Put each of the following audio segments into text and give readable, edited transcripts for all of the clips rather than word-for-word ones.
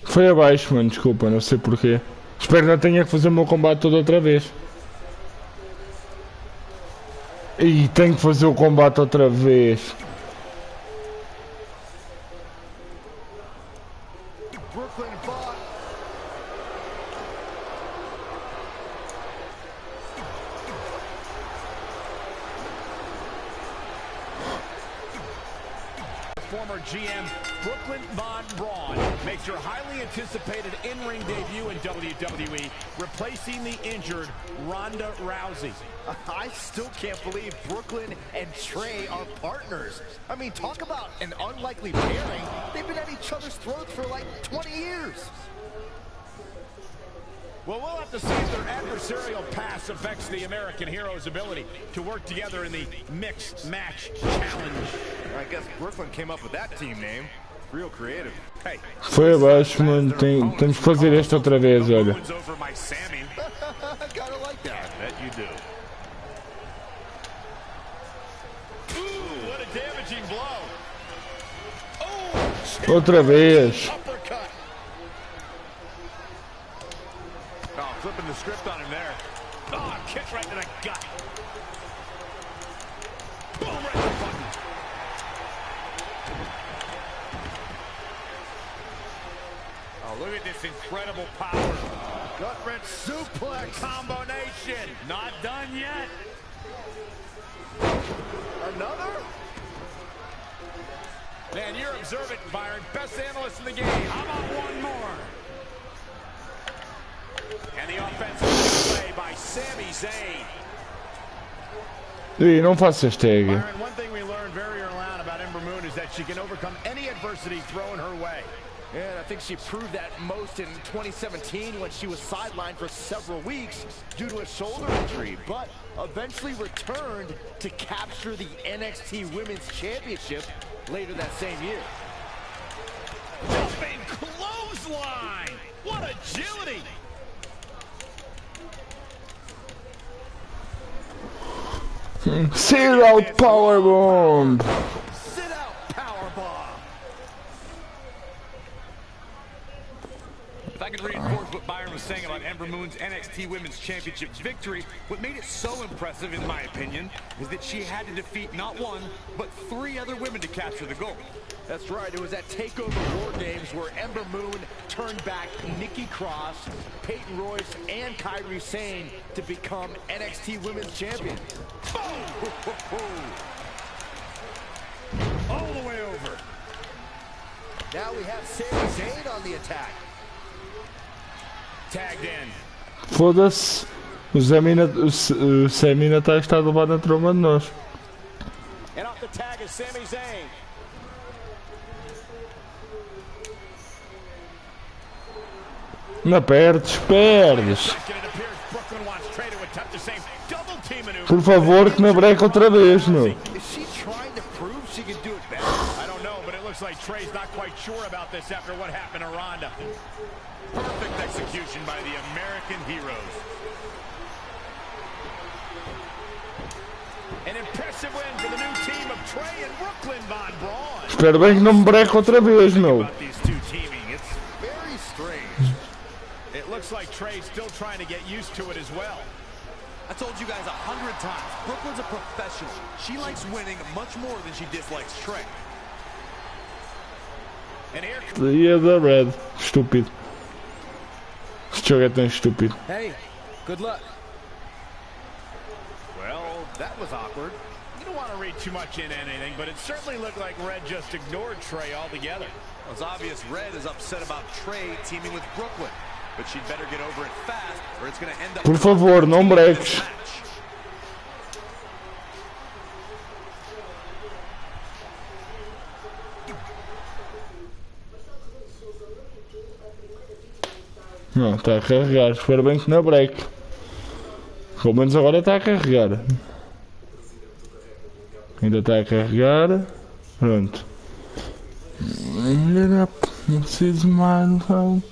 Foi abaixo, mano, desculpa, não sei porquê. Espero que não tenha que fazer o meu combate todo outra vez. E tenho que fazer o combate outra vez. Former GM Brooklyn Von Braun makes her highly anticipated in-ring debut in WWE, replacing the injured Ronda Rousey. I still can't believe Brooklyn and Trey are partners. I mean, talk about an unlikely pairing. They've been at each other's throats for like 20 years. Well, we'll have to see if their adversarial past affects the American Hero's ability to work together in the Mixed Match Challenge. I guess Brooklyn came up with that team name. Real creative. Hey. Foi abaixo, mano. Temos que fazer esta outra vez, olha. Gotta like that. Bet you do. Ooh, what a damaging blow. Oh, outra vez. Oh, flipping the script on him there. Oh, kick right to the gut. Boom, right to the button. Oh, look at this incredible power. Gut-wrench suplex. Combination. Not done yet. Another? Man, you're observant, Byron. Best analyst in the game. How about one more? And the offensive play by Sami Zayn. Ih, não faças tag. Byron, one thing we learned very early on about Ember Moon is that she can overcome any adversity thrown her way. Yeah, and I think she proved that most in 2017 when she was sidelined for several weeks due to a shoulder injury, but eventually returned to capture the NXT Women's Championship later that same year. Jumping clothesline! What agility! Sit out powerbomb. Sit out powerbomb. If I could reinforce what Byron was saying about Ember Moon's NXT Women's Championship victory, what made it so impressive, in my opinion, is that she had to defeat not one, but 3 other women to capture the gold. That's right, it was at TakeOver War Games where Ember Moon turned back Nikki Cross, Peyton Royce, and Kairi Sane to become NXT Women's Champions. All the way over. Now we have Sami Zayn on the attack. Tagged in. Foda-se. O Sami ainda está a levar na troma de nós. And off the tag is Sami Zayn. Não perdes, perdes. Por favor, que me breque outra vez, meu. I don't know, but it looks like Trey's not quite sure about this after what happened to Ronda. Perfect execution by the American heroes. An impressive win for the new team of Trey and Brooklyn Von Braun. Espero bem que não me breque outra vez, meu. It looks like Trey's still trying to get used to it as well. I told you guys 100 times, Brooklyn's a professional. She likes winning much more than she dislikes Trey. And here E da Red. Estúpido. Este jogo é tão estúpido. Hey, good luck. Well, that was awkward. You don't want to read too much into anything, but it certainly looked like Red just ignored Trey altogether. Well, it's obvious Red is upset about Trey teaming with Brooklyn. But she'd better get over it fast, or it's going to end up. Por favor, não breques. Não, está a carregar. Espero bem que não break. Pelo menos agora está a carregar. Ainda está a carregar. Pronto. Não preciso mais. Não.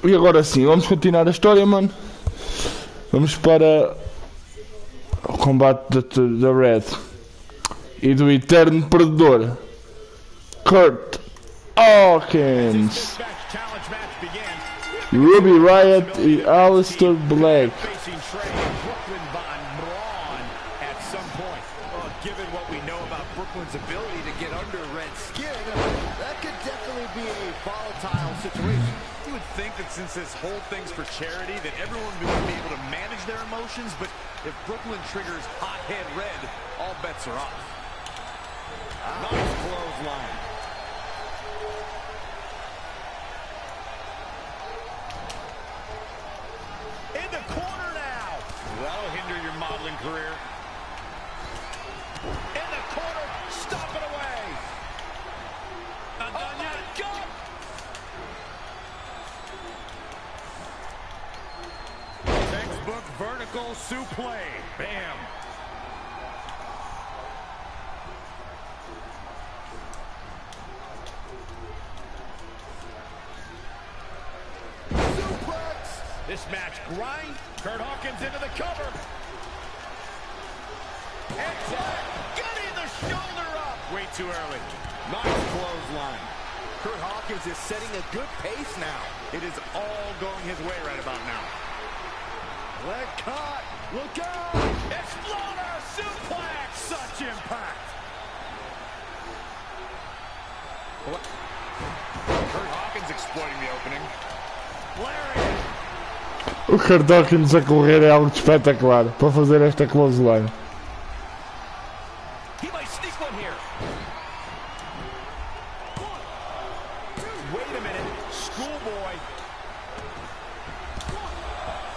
E agora sim, vamos continuar a história, mano. Vamos para o combate da Red e do eterno perdedor, Kurt Hawkins, Ruby Riott e Aleister Black. Since this whole thing's for charity, that everyone would be able to manage their emotions, but if Brooklyn triggers hothead Red, all bets are off. Nice clothesline. In the corner now. That'll hinder your modeling career. In the corner, stop it away. Not done yet. God. Textbook vertical suplex. Bam. Suplex. This match grind. Kurt Hawkins into the cover. And getting the shoulder up. Way too early. Nice clothesline. Kurt Hawkins is setting a good pace now. It is all going his way right about now. Leg caught. Look out. Exploder suplex. Such impact. Kurt Hawkins exploiting the opening. Lariat. O Kurt Hawkins a correr é algo espetacular para fazer esta clothesline. He might sneak one here. Wait a minute. Schoolboy.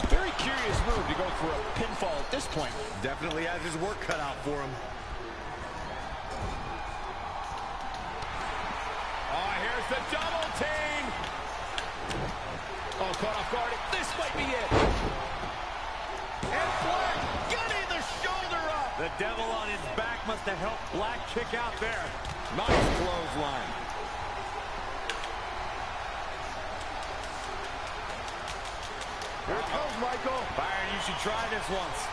Very curious move to go for a pinfall at this point. Definitely has his work cut out for him. Oh, here's the double team. Oh, caught off guard. This might be it. And Black getting the shoulder up. The devil on his back must have helped Black kick out there. Nice clothesline. Here it comes, Michael. Byron, you should try this once.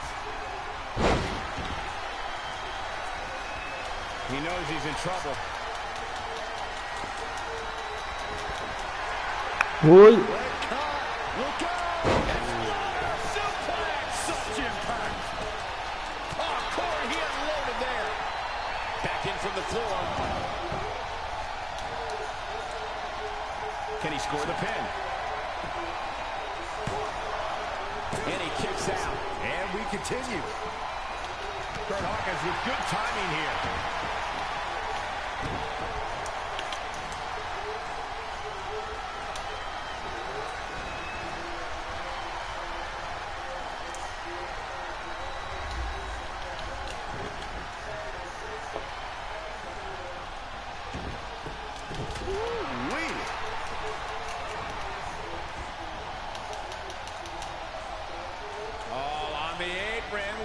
He knows he's in trouble. Oi. Look out! Exploder suplex! Such impact! Oh, Corey, he unloaded there. Back in from the floor. Can he score the pin? And he kicks out. And we continue. Kurt Hawkins with good timing here.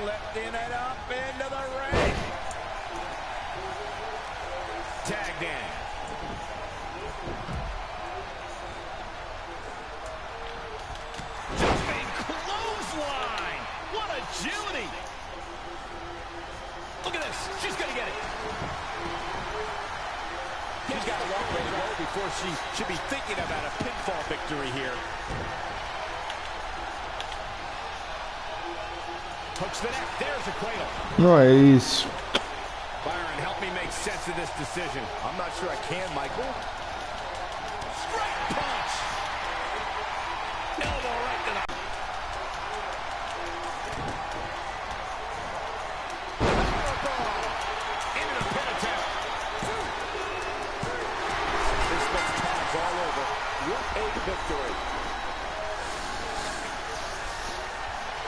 Lifting it up into the ring. Tagged in. Jumping clothesline. What agility. Look at this. She's going to get it. She's got a long way to go before she should be thinking about a pinfall victory here. Hooks the neck. There's a cradle. Não é isso. Byron, help me make sense of this decision. I'm not sure I can, Michael. Straight punch. Elbow right to the... Into the pin attempt. This one's tags all over. What a victory.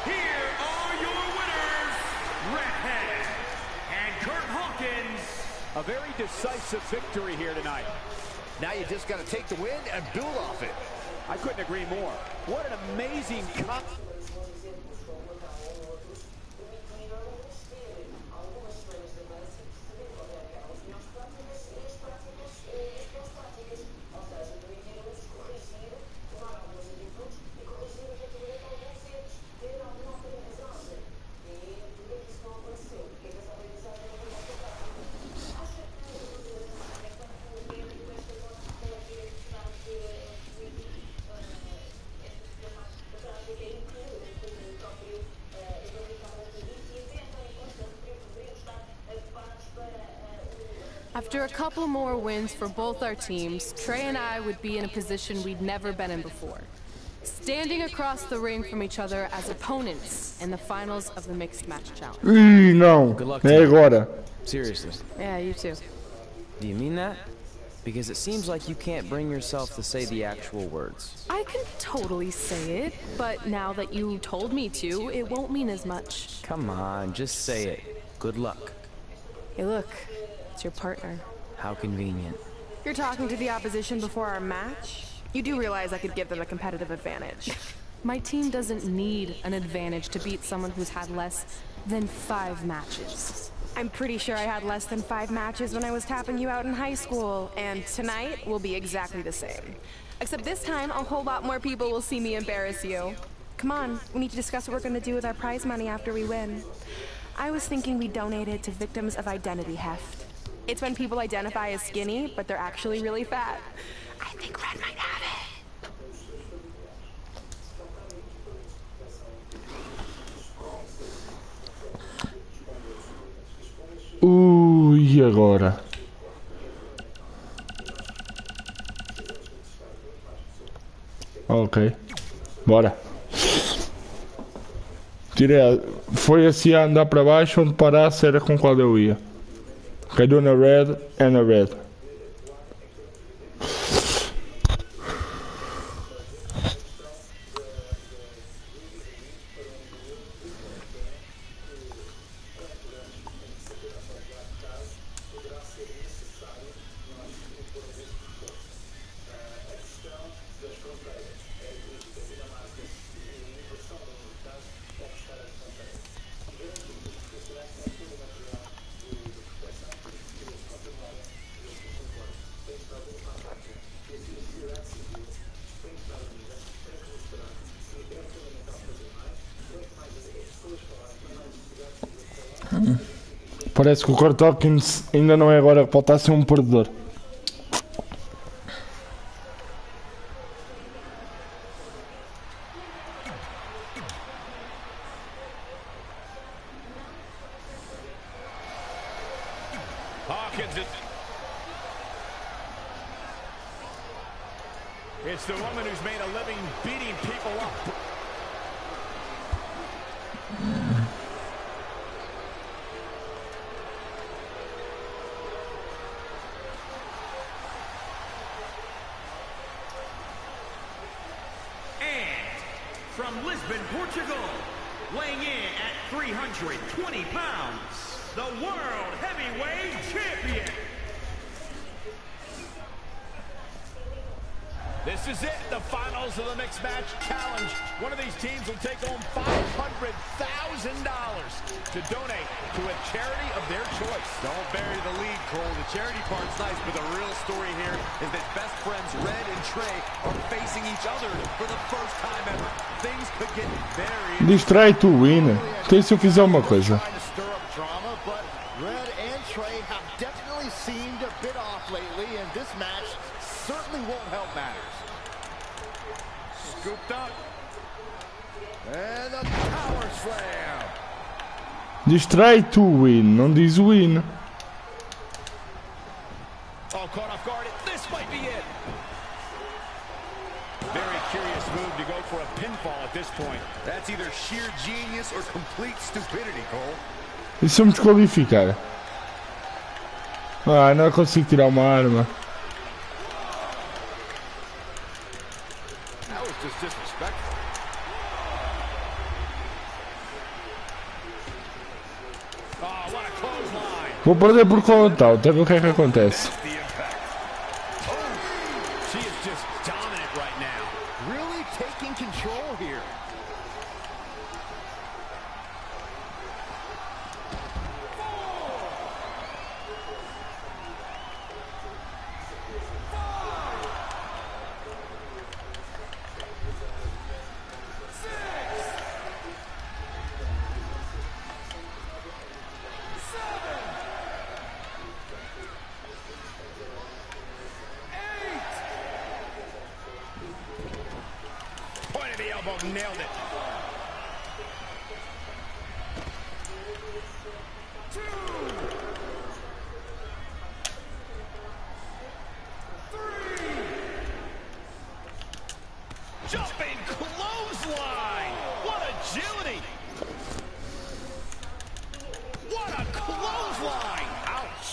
Here are your winners. very decisive victory here tonight. Now you just got to take the win and build off it. I couldn't agree more. What an amazing After a couple more wins for both our teams, Trey and I would be in a position we'd never been in before. Standing across the ring from each other as opponents in the finals of the Mixed Match Challenge. Não, é agora. Seriously. Yeah, you too. Do you mean that? Because it seems like you can't bring yourself to say the actual words. I can totally say it, but now that you told me to, it won't mean as much. Come on, just say it. Good luck. Hey, look. It's your partner. How convenient. You're talking to the opposition before our match? You do realize I could give them a competitive advantage. My team doesn't need an advantage to beat someone who's had less than 5 matches. I'm pretty sure I had less than 5 matches when I was tapping you out in high school, and tonight will be exactly the same. Except this time, a whole lot more people will see me embarrass you. Come on, we need to discuss what we're gonna do with our prize money after we win. I was thinking we donate it to victims of identity heft. It's when people identify as skinny, but they're actually really fat. I think Red might have it. E agora? Ok. Bora. Tirei. Foi assim a andar para baixo, onde parasse era com qual eu ia. Caiu na red and na red. Parece que o Kurt Hawkins ainda não é agora que pode estar a ser um perdedor. Hawkins is... It's the woman who's made a living beating people up. From Lisbon, Portugal, weighing in at 320 pounds, the World Heavyweight Champion. This is it, the finals of the Mixed Match Challenge. One of these teams will take home $500,000 to donate to a charity of their choice. Don't bury the lead, Cole. The charity part's nice, but the real story here is that best friends Red and Trey are facing each other for the first time ever. Things could get very... Distrai to win. Então se eu fizer uma coisa. Red and Trey have definitely seemed a bit off lately, and this match certainly won't help matters. Scooped up. And the power slam. Distrai to win, não diz win. Oh, caught off guard. This might be it. Very curious move to go for a pinfall at this point. That's either sheer genius or complete stupidity, Cole. E se eu me desqualificar? Ah, não consigo tirar uma arma. That was just disrespectful. Oh, what a clothesline. Vou perder por conta, até ver o que é que acontece. She is just dominant right now. Really taking control here. Nailed it. 2, 3. Jumping clothesline. What agility. What a clothesline. Ouch.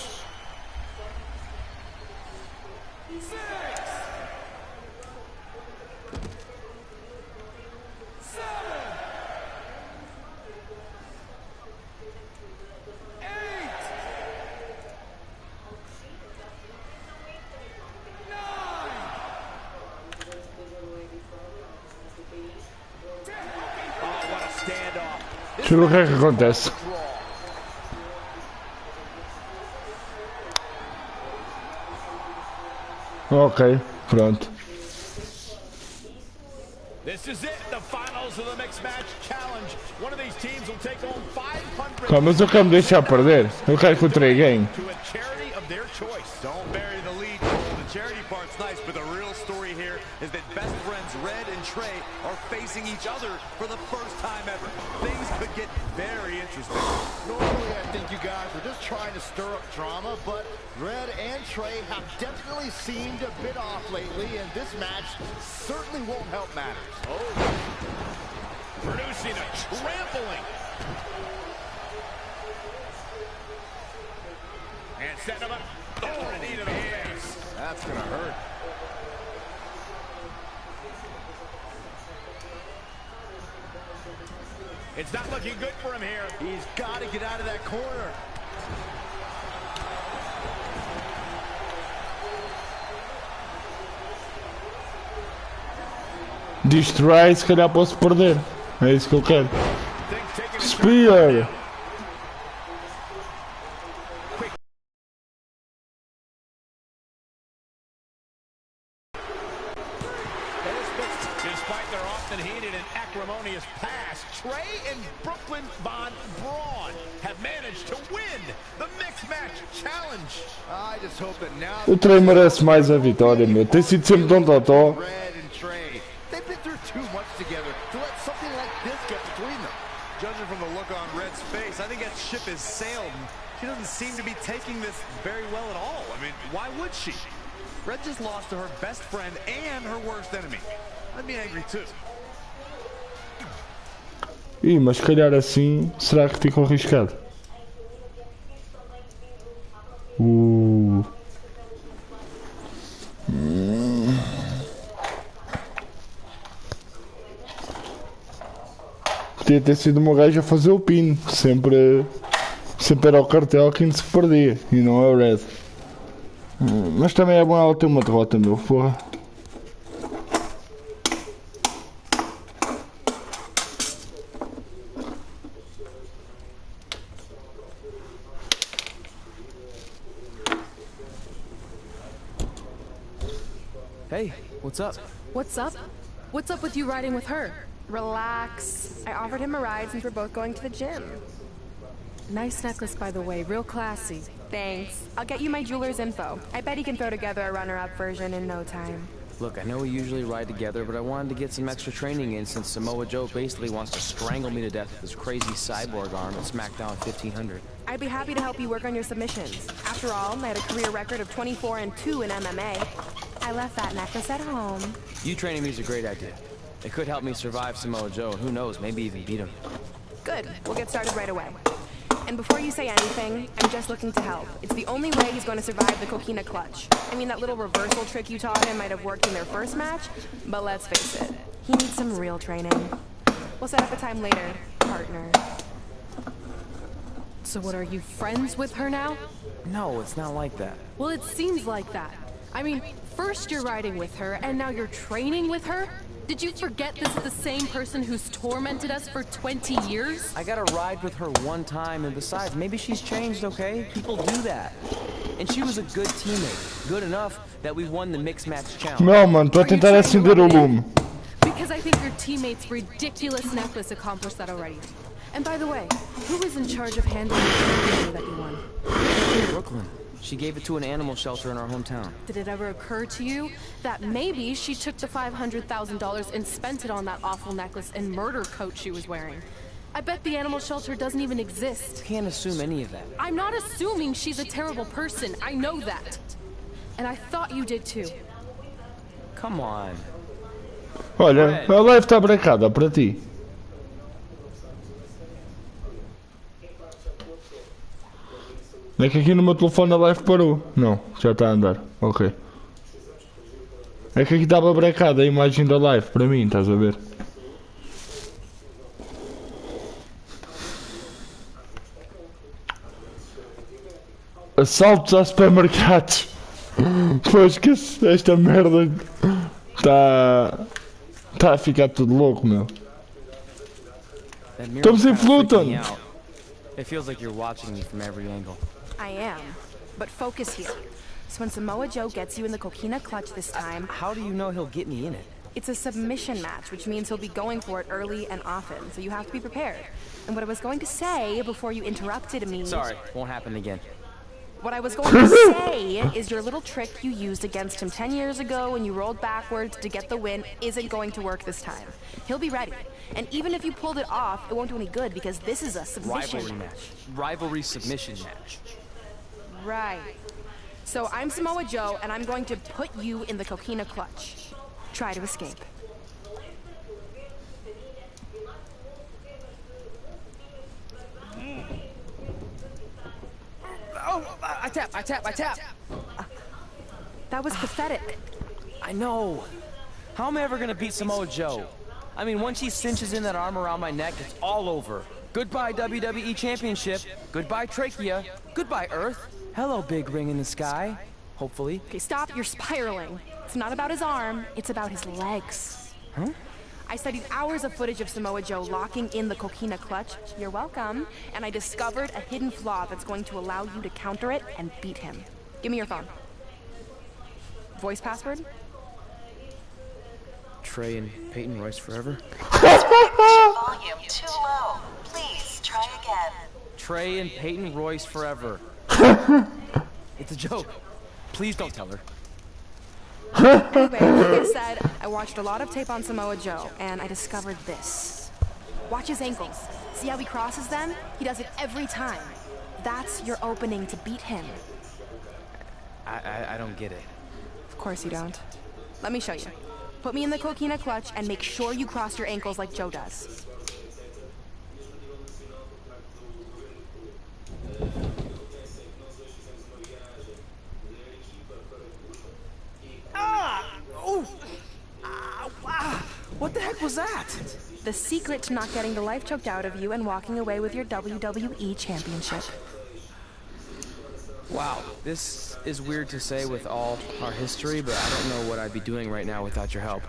6. 7. 8. 9. 10. Oh, what a standoff. Deixa eu ver o que é que acontece. Ok, pronto. This is it, the finals of the mixed match challenge. One of these teams will take home 500. Calma, mas eu quero me deixar perder. Eu quero que o Trey ganhe. To a charity of their choice. Don't bury the lead, Cole. The charity part's nice, but the real story here is that best friends Red and Trey are facing each other for the first time ever. Things could get very interesting. Normally, I think you guys are just trying to stir up drama, but Red and Trey have definitely seemed a bit off lately, and this match certainly won't help matters. Oh, producing a trampling. And setting him up. Oh, knee to the face. That's gonna hurt. It's not looking good for him here. He's got to get out of that corner. Distrai, se calhar posso perder. É isso que eu quero. Spear! Despite their often heated and acrimonious past, Trey and Brooklyn Von Braun have managed to win the mixed match challenge. I just hope that now O Trey merece mais a vitória, meu. Tem sido sempre tão totó. Red and Trey, they've been through too much together to let something like this get between them. Judging from the look on Red's face, I think that ship has sailed. She doesn't seem to be taking this very well at all. I mean, why would she? Red just lost to her best friend and her worst enemy. I'd be angry too. Ih, mas se calhar assim, será que ficou arriscado? Podia ter sido o meu gajo a fazer o pino. Sempre era o cartel quem se perdia e não é o Red. Mas também é bom ela ter uma derrota, meu, porra. Hey, what's up? What's up? What's up with you riding with her? Relax. I offered him a ride since we're both going to the gym. Nice necklace, by the way. Real classy. Thanks. I'll get you my jeweler's info. I bet he can throw together a runner-up version in no time. Look, I know we usually ride together, but I wanted to get some extra training in since Samoa Joe basically wants to strangle me to death with his crazy cyborg arm at SmackDown 1500. I'd be happy to help you work on your submissions. After all, I had a career record of 24-2 in MMA. I left that necklace at home. You training me is a great idea. It could help me survive Samoa Joe, and who knows, maybe even beat him. Good. We'll get started right away. And before you say anything, I'm just looking to help. It's the only way he's going to survive the coquina clutch. I mean, that little reversal trick you taught him might have worked in their first match, but let's face it, he needs some real training. We'll set up a time later, partner. So what, are you friends with her now? No, it's not like that. Well, it seems like that. I mean, first you're riding with her, and now you're training with her? Did you forget this is the same person who's tormented us for 20 years? I got to ride with her one time, and besides, maybe she's changed, okay? People do that. And she was a good teammate. Good enough that we won the mixed match challenge. Não, mano, estou a tentar acender o lume. Because I think your teammate's ridiculous necklace accomplished that already. And by the way, who was in charge of handling the video that you won? Brooklyn. She gave it to an animal shelter in our hometown. Did it ever occur to you that maybe she took the $500,000 and spent it on that awful necklace and murder coat she was wearing? I bet the animal shelter doesn't even exist. Can't assume any of that. I'm not assuming she's a terrible person. I know that. And I thought you did too. Come on. Olha, a live está brancada para ti. É que aqui no meu telefone a live parou. Não, já está a andar. Ok. É que aqui estava brancada a imagem da live para mim, estás a ver? Assaltos a supermercados. Pois que esta merda está a ficar tudo louco, meu. Estamos em Fulton. It feels like you're watching me from every angle. I am. But focus here. So when Samoa Joe gets you in the coquina clutch this time... How do you know he'll get me in it? It's a submission match, which means he'll be going for it early and often, so you have to be prepared. And what I was going to say before you interrupted me... Sorry, won't happen again. What I was going to say is your little trick you used against him 10 years ago when you rolled backwards to get the win isn't going to work this time. He'll be ready. And even if you pulled it off, it won't do any good because this is a submission Rivalry match. Rivalry submission match. Right. So I'm Samoa Joe, and I'm going to put you in the coquina clutch. Try to escape. Oh, I tap. That was pathetic. I know. How am I ever gonna beat Samoa Joe? I mean, once he cinches in that arm around my neck, it's all over. Goodbye, WWE Championship. Goodbye, Trachea. Goodbye, Earth. Hello, big ring in the sky. Hopefully. Okay, stop, you're spiraling. It's not about his arm, it's about his legs. Huh? I studied hours of footage of Samoa Joe locking in the coquina clutch. You're welcome. And I discovered a hidden flaw that's going to allow you to counter it and beat him. Give me your phone. Voice password? Trey and Peyton Royce forever. Volume too low. Please try again. Trey and Peyton Royce forever. It's a joke. Please don't tell her. Anyway, like I said, I watched a lot of tape on Samoa Joe, and I discovered this. Watch his ankles. See how he crosses them? He does it every time. That's your opening to beat him. I don't get it. Of course you don't. Let me show you. Put me in the coquina clutch and make sure you cross your ankles like Joe does. What the heck was that? The secret to not getting the life choked out of you and walking away with your WWE Championship. Wow, this is weird to say with all our history, but I don't know what I'd be doing right now without your help.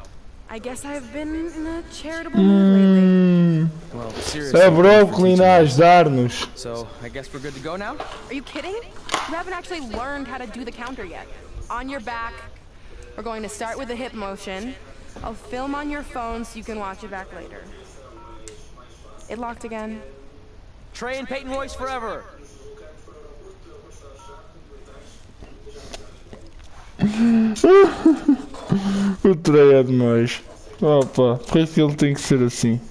I guess I've been in a charitable mood lately. Well, seriously. É Brooklyn a ajudar-nos. So, I guess we're good to go now? Are you kidding? You haven't actually learned how to do the counter yet. On your back, we're going to start with a hip motion. I'll film on your phone so you can watch it back later. It locked again. Trey and Peyton Royce forever. O Trey é demais. Opa, por isso ele tem que ser assim.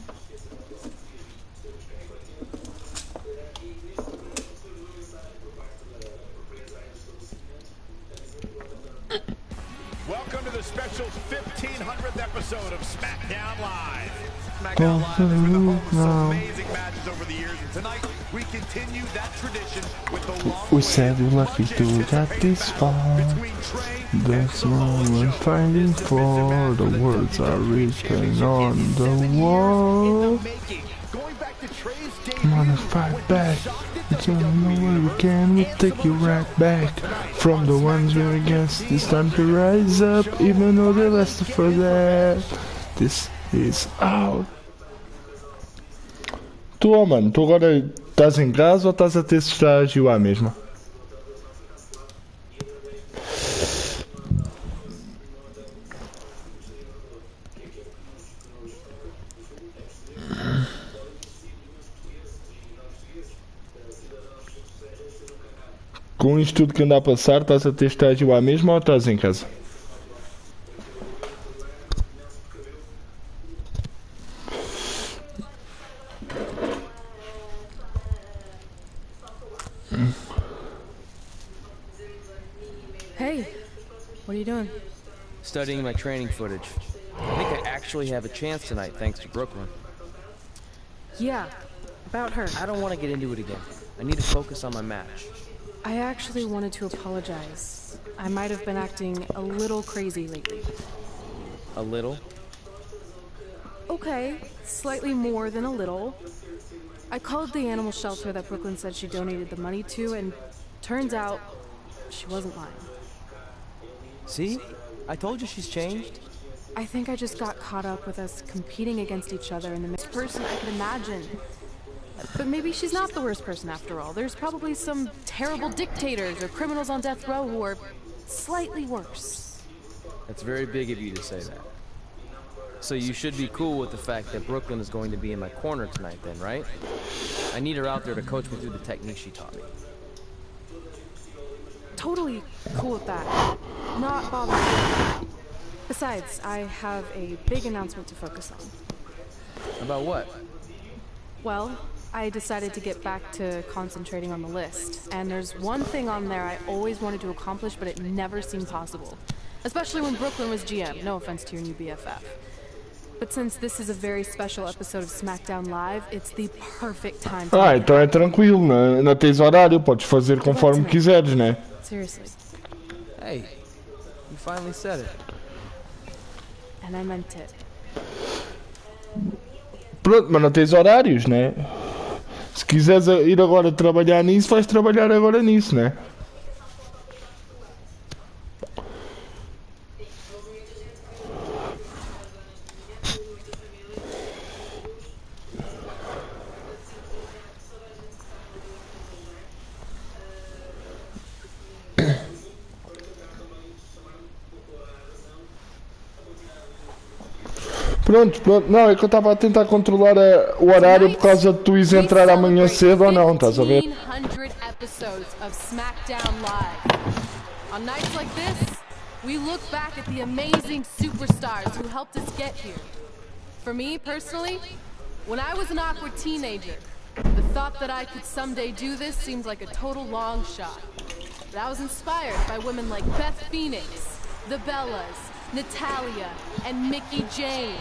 Welcome to the special 1500th episode of SmackDown Live. SmackDown Live has been the home of some amazing matches over the years, and tonight we continue that tradition with the long We said we're lucky to get this far. That's what we're fighting for. The words are written on the wall. Going back to Trey's Come on, let's fight back. We can, we'll take you right back from the ones we're against. It's time to rise up, even though they last for that. This is out. Tu, oh mano, tu agora estás em casa ou estás a ter estágio à mesma? Com isto tudo que anda a passar, estás a ter estágio à mesma ou estás em casa? Hey, what are you doing? Studying my training footage. I think I actually have a chance tonight thanks to Brooklyn. Yeah, about her. I don't want to get into it again. I need to focus on my match. I actually wanted to apologize. I might have been acting a little crazy lately. A little? Okay, slightly more than a little. I called the animal shelter that Brooklyn said she donated the money to, and turns out she wasn't lying. See? I told you she's changed. I think I just got caught up with us competing against each other in the best person I could imagine. But maybe she's not the worst person after all. There's probably some terrible dictators or criminals on death row who are slightly worse. That's very big of you to say that. So you should be cool with the fact that Brooklyn is going to be in my corner tonight then, right? I need her out there to coach me through the technique she taught me. Totally cool with that. Not bothered. Besides, I have a big announcement to focus on. About what? Well, I decided to get back to concentrating on the list. And there's one thing on there I always wanted to accomplish, but it never seemed possible. Especially when Brooklyn was GM. No offense to your new BFF. But since this is a very special episode of SmackDown Live, it's the perfect time to... Então é tranquilo, não tens horário, podes fazer conforme quiseres, né? Seriously. Hey, you finally said it. And I meant it. Pronto, mas não tens horários, né? Se quiseres ir agora trabalhar nisso, vais trabalhar agora nisso, né? Pronto, não, é que eu estava a tentar controlar o horário por causa de tu ires entrar amanhã cedo ou não, estás a ver? 1,500 episodes of SmackDown Live. On nights like this, we look back at the amazing superstars who helped us get here. For me, personally, when I was an awkward teenager, the thought that I could someday do this seemed like a total long shot. But I was inspired by women like Beth Phoenix, the Bellas, Natalia, and Mickey James.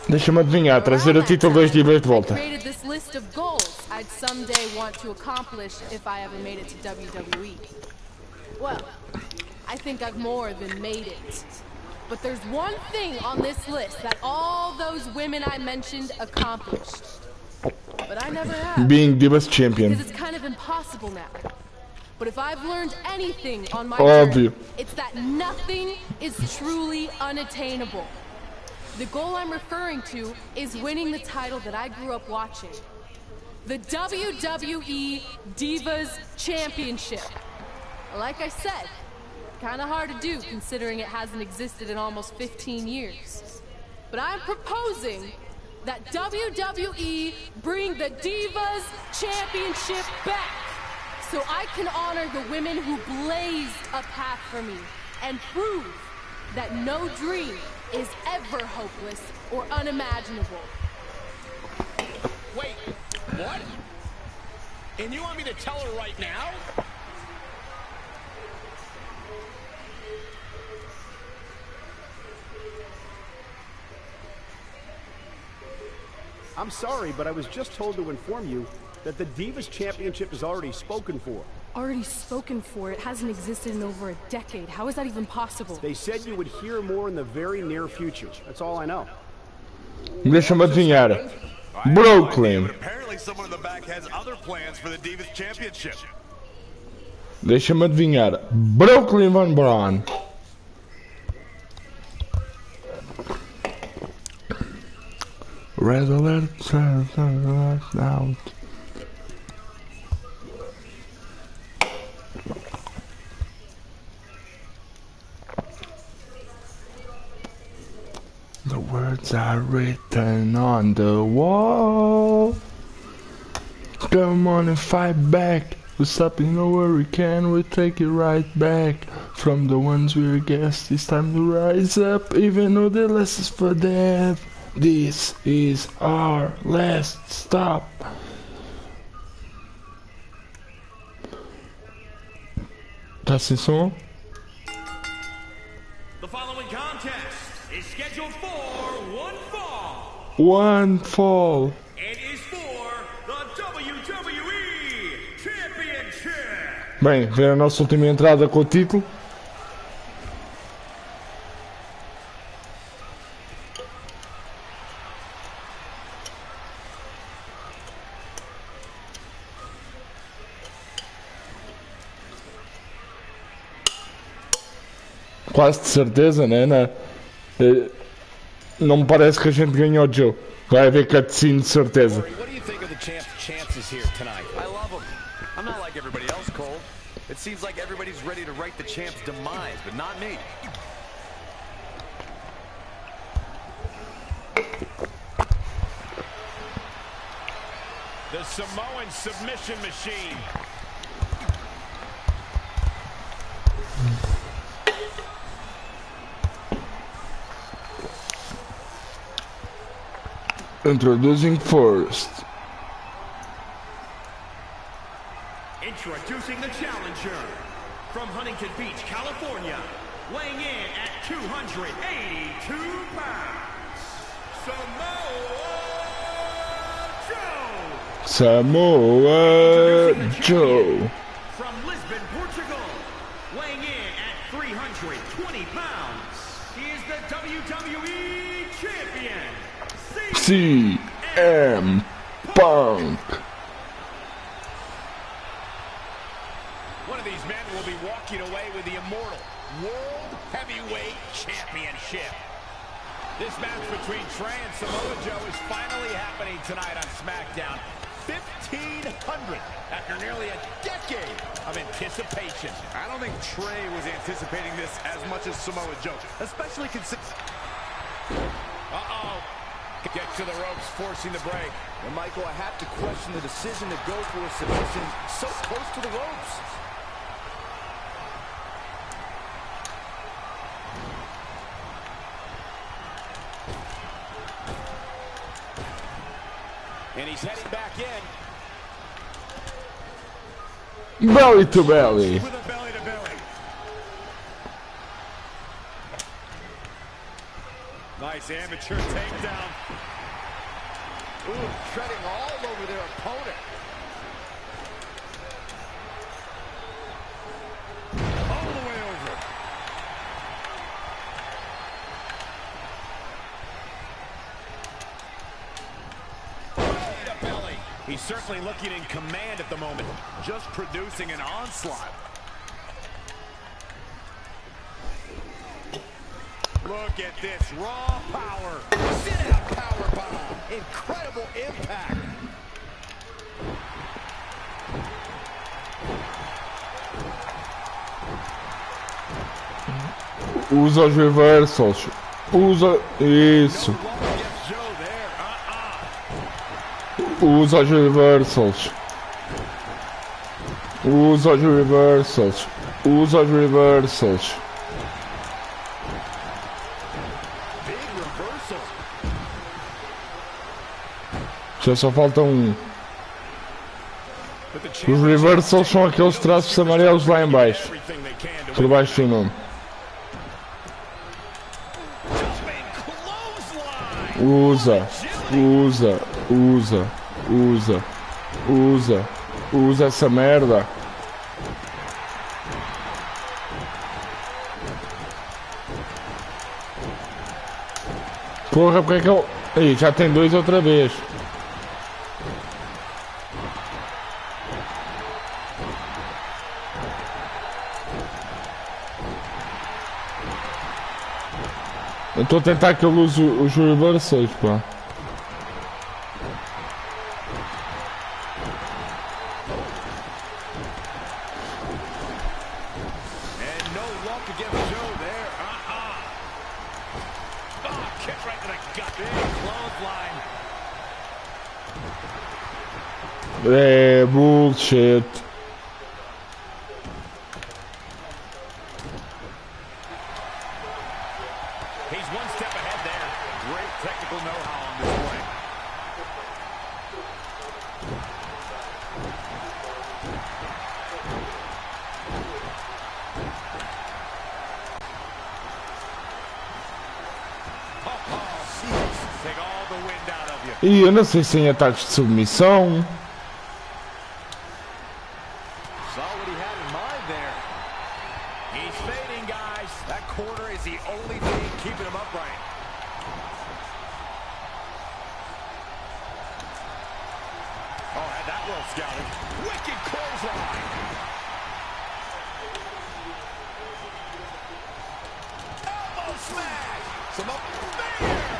Deixa-me adivinhar, trazer o título 2 Divas de volta. I created this list of goals I'd someday want to accomplish if I ever made it to WWE. Well, I think I've more than made it. But there's one thing on this list that all those women I mentioned accomplished. But I never have. Being Divas Champion. Because it's kind of impossible now. But if I've learned anything on my journey, it's that nothing is truly unattainable. The goal I'm referring to is winning the title that I grew up watching. The WWE Divas Championship. Like I said, kind of hard to do considering it hasn't existed in almost 15 years. But I'm proposing that WWE bring the Divas Championship back, so I can honor the women who blazed a path for me and prove that no dream is ever hopeless or unimaginable. Wait, what? And you want me to tell her right now? I'm sorry, but I was just told to inform you that the Divas Championship is already spoken for. Already spoken for? It hasn't existed in over a decade. How is that even possible? They said you would hear more in the very near future. That's all I know. Deixa-me adivinhar. Brooklyn. Apparently someone in the back has other plans for the Divas Championship. Deixa-me adivinhar. Brooklyn Van Braun. Red alert, out. The words are written on the wall. Come on and fight back. We're stopping over, we can, we'll take it right back. From the ones we're against, it's time to rise up, even though the last is for death. This is our last stop. Tá sem som? The following contest is scheduled for one fall. One fall. It is for the WWE Championship. Bem, ver a nossa última entrada com o título. Quase de certeza, né? Não me parece que a gente ganhou o Joe. Vai haver cutscene de certeza. What do you think of the champ's chances here tonight? I love him. I'm not like everybody else, Cole. It seems like everybody's ready to write the champ's demise, but not me. The Samoan submission machine. Introducing first. Introducing the challenger from Huntington Beach, California, weighing in at 282 pounds, Samoa Joe. From Lisbon, Portugal, weighing in at 320 pounds, he is the WWE Champion, CM Punk. One of these men will be walking away with the immortal World Heavyweight Championship. This match between Trey and Samoa Joe is finally happening tonight on SmackDown. 1,500 after nearly a decade of anticipation. I don't think Trey was anticipating this as much as Samoa Joe, especially considering... Uh-oh. Get to the ropes, forcing the break. And Michael, I have to question the decision to go for a submission so close to the ropes. And he's heading back in. Belly to belly. With a belly to belly. Nice amateur takedown. Ooh, treading all over their opponent. All the way over. Belly to belly. He's certainly looking in command at the moment. Just producing an onslaught. Look at this raw power. Sit out power bomb. Incredible impact. Usa os reversals. Usa isso. Usa os reversals. Usa os reversals. Usa os reversals. Já só falta um. Os reversals são aqueles traços amarelos lá em baixo. Por baixo do nome. Usa, usa, usa, usa, usa, usa essa merda. Porra, porque é que eu... Aí, já tem dois outra vez. Eu estou a tentar que ele use os reversals, pá. É bullshit. He's one step ahead there. Great technical know-how on display. Take all the wind out of you. E eu não sei se em ataques de submissão. Saw what he had in mind there. He's fading, guys. That corner is the only thing keeping him upright. Oh, had that well scouted. Wicked clothesline. Elbow smash. Some up there.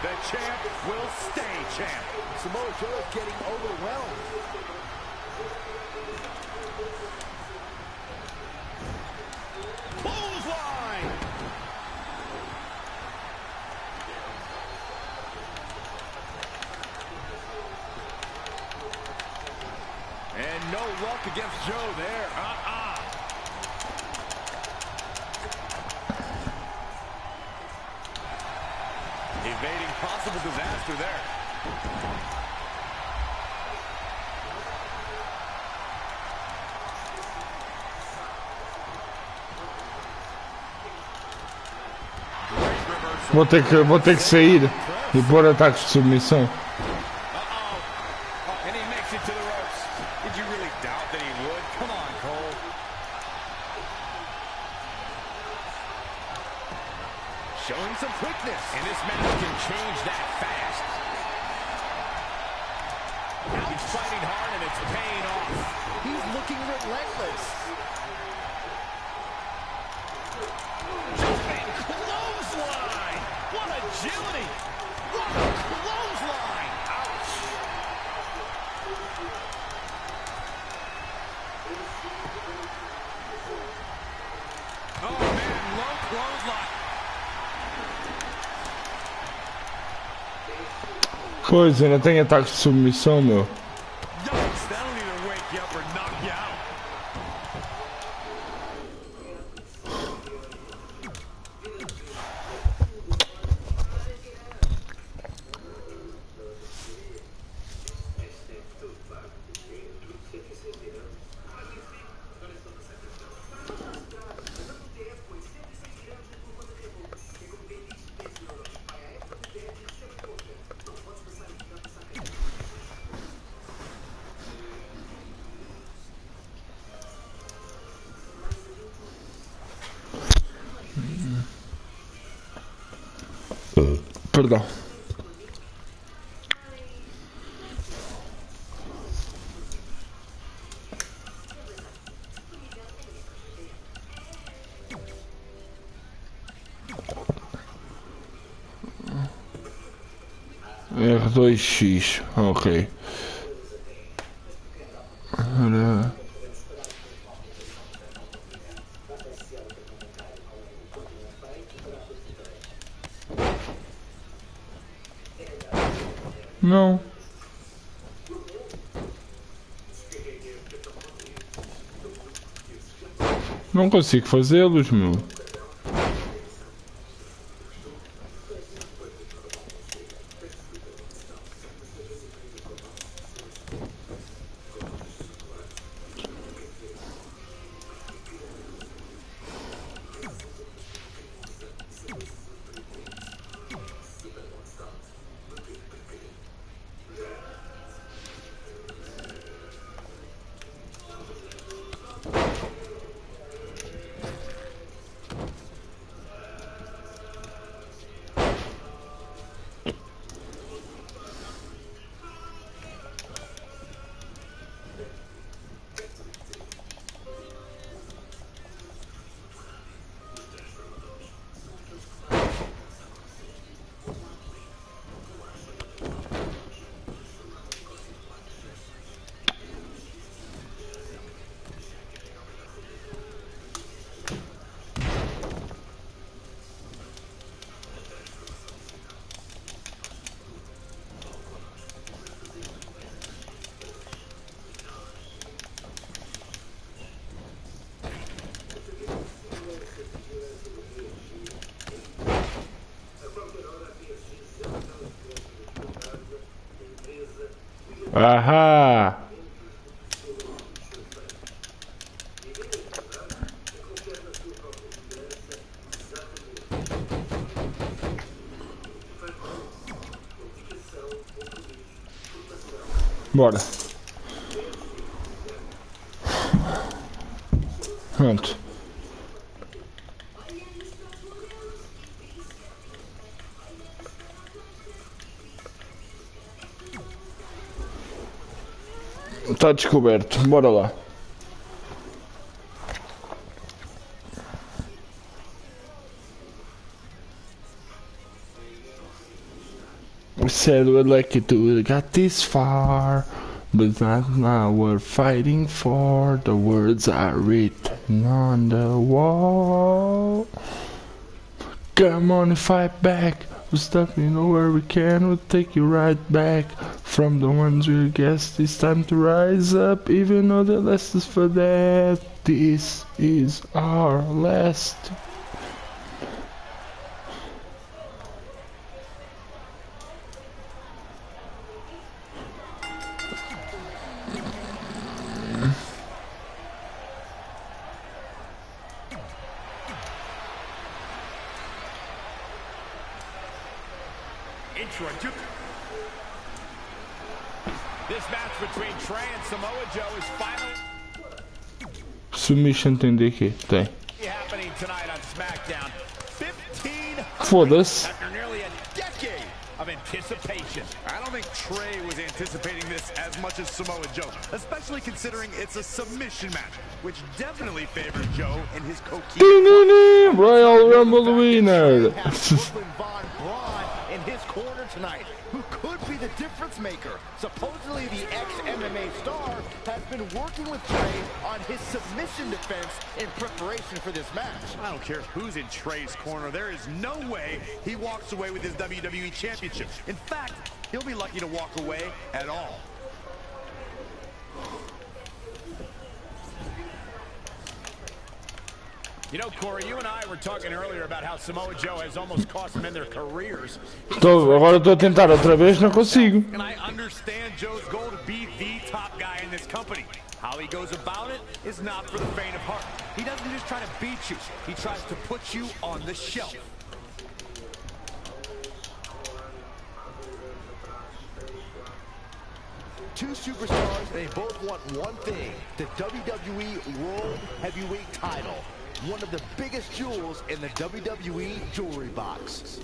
The champ will stay champ. Samoa Joe is getting overwhelmed. Clothesline. And no luck against Joe there. Evading possible disaster there. Vou ter que sair e pôr ataques de submissão. And he makes it to the ropes. Did you really doubt that he would? Come on, Cole. Showing some quickness. And this match can change that fast. Now he's fighting hard and it's paying off. He's looking relentless. Jumping clothesline. What agility. What a clothesline. Ouch. Oh, man, low clothesline. Pois, ainda tem ataques de submissão, meu. Yikes, that'll either wake you up or knock you out. Perdão. R2X, ok. Ora... Não. Não consigo fazê-los, meu. Aha! Bora. Pronto. Tá descoberto. Bora lá. We said we'd like it to got this far, but not now we're fighting for. The words are written on the wall. Come on and fight back. We'll stop you know where we can. We'll take you right back from the ones we guessed. It's time to rise up, even though the last is for that. This is our last. This match between Trey and Samoa Joe is finally Submission tem DQ, tem. happening tonight on SmackDown. 15 Foda-se. after nearly a decade of anticipation. I don't think Trey was anticipating this as much as Samoa Joe, especially considering it's a submission match, which definitely favors Joe and his co-keeper. Royal Rumble winner. Brooklyn Von Braun in his corner tonight, who could be the difference maker. Supposedly the ex-MMA star has been working with Trey on his submission defense in preparation for this match. I don't care who's in Trey's corner. There is no way he walks away with his WWE Championship. In fact, he'll be lucky to walk away at all. You know, Corey, you and I were talking earlier about how Samoa Joe has almost cost them in their careers. Agora estou a tentar outra vez, não consigo. And I understand Joe's goal to be the top guy in this company. How he goes about it is not for the faint of heart. He doesn't just try to beat you. He tries to put you on the shelf. Two superstars, they both want one thing, the WWE World Heavyweight title. One of the biggest jewels in the WWE jewelry box.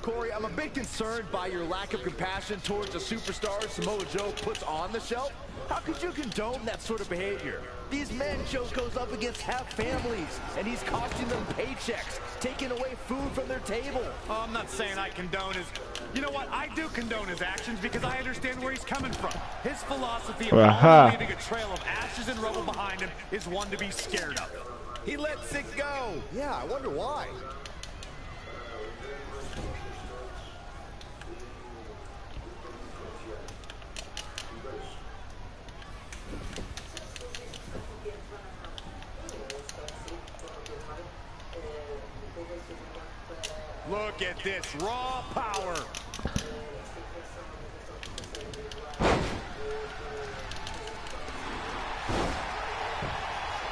Corey, I'm a bit concerned by your lack of compassion towards the superstars Samoa Joe puts on the shelf. How could you condone that sort of behavior? These men Joe goes up against have families, and he's costing them paychecks, taking away food from their table. Oh, I'm not saying I condone his... You know what? I do condone his actions because I understand where he's coming from. His philosophy of always leaving a trail of ashes and rubble behind him is one to be scared of. He lets it go. Yeah, I wonder why. Look at this raw power.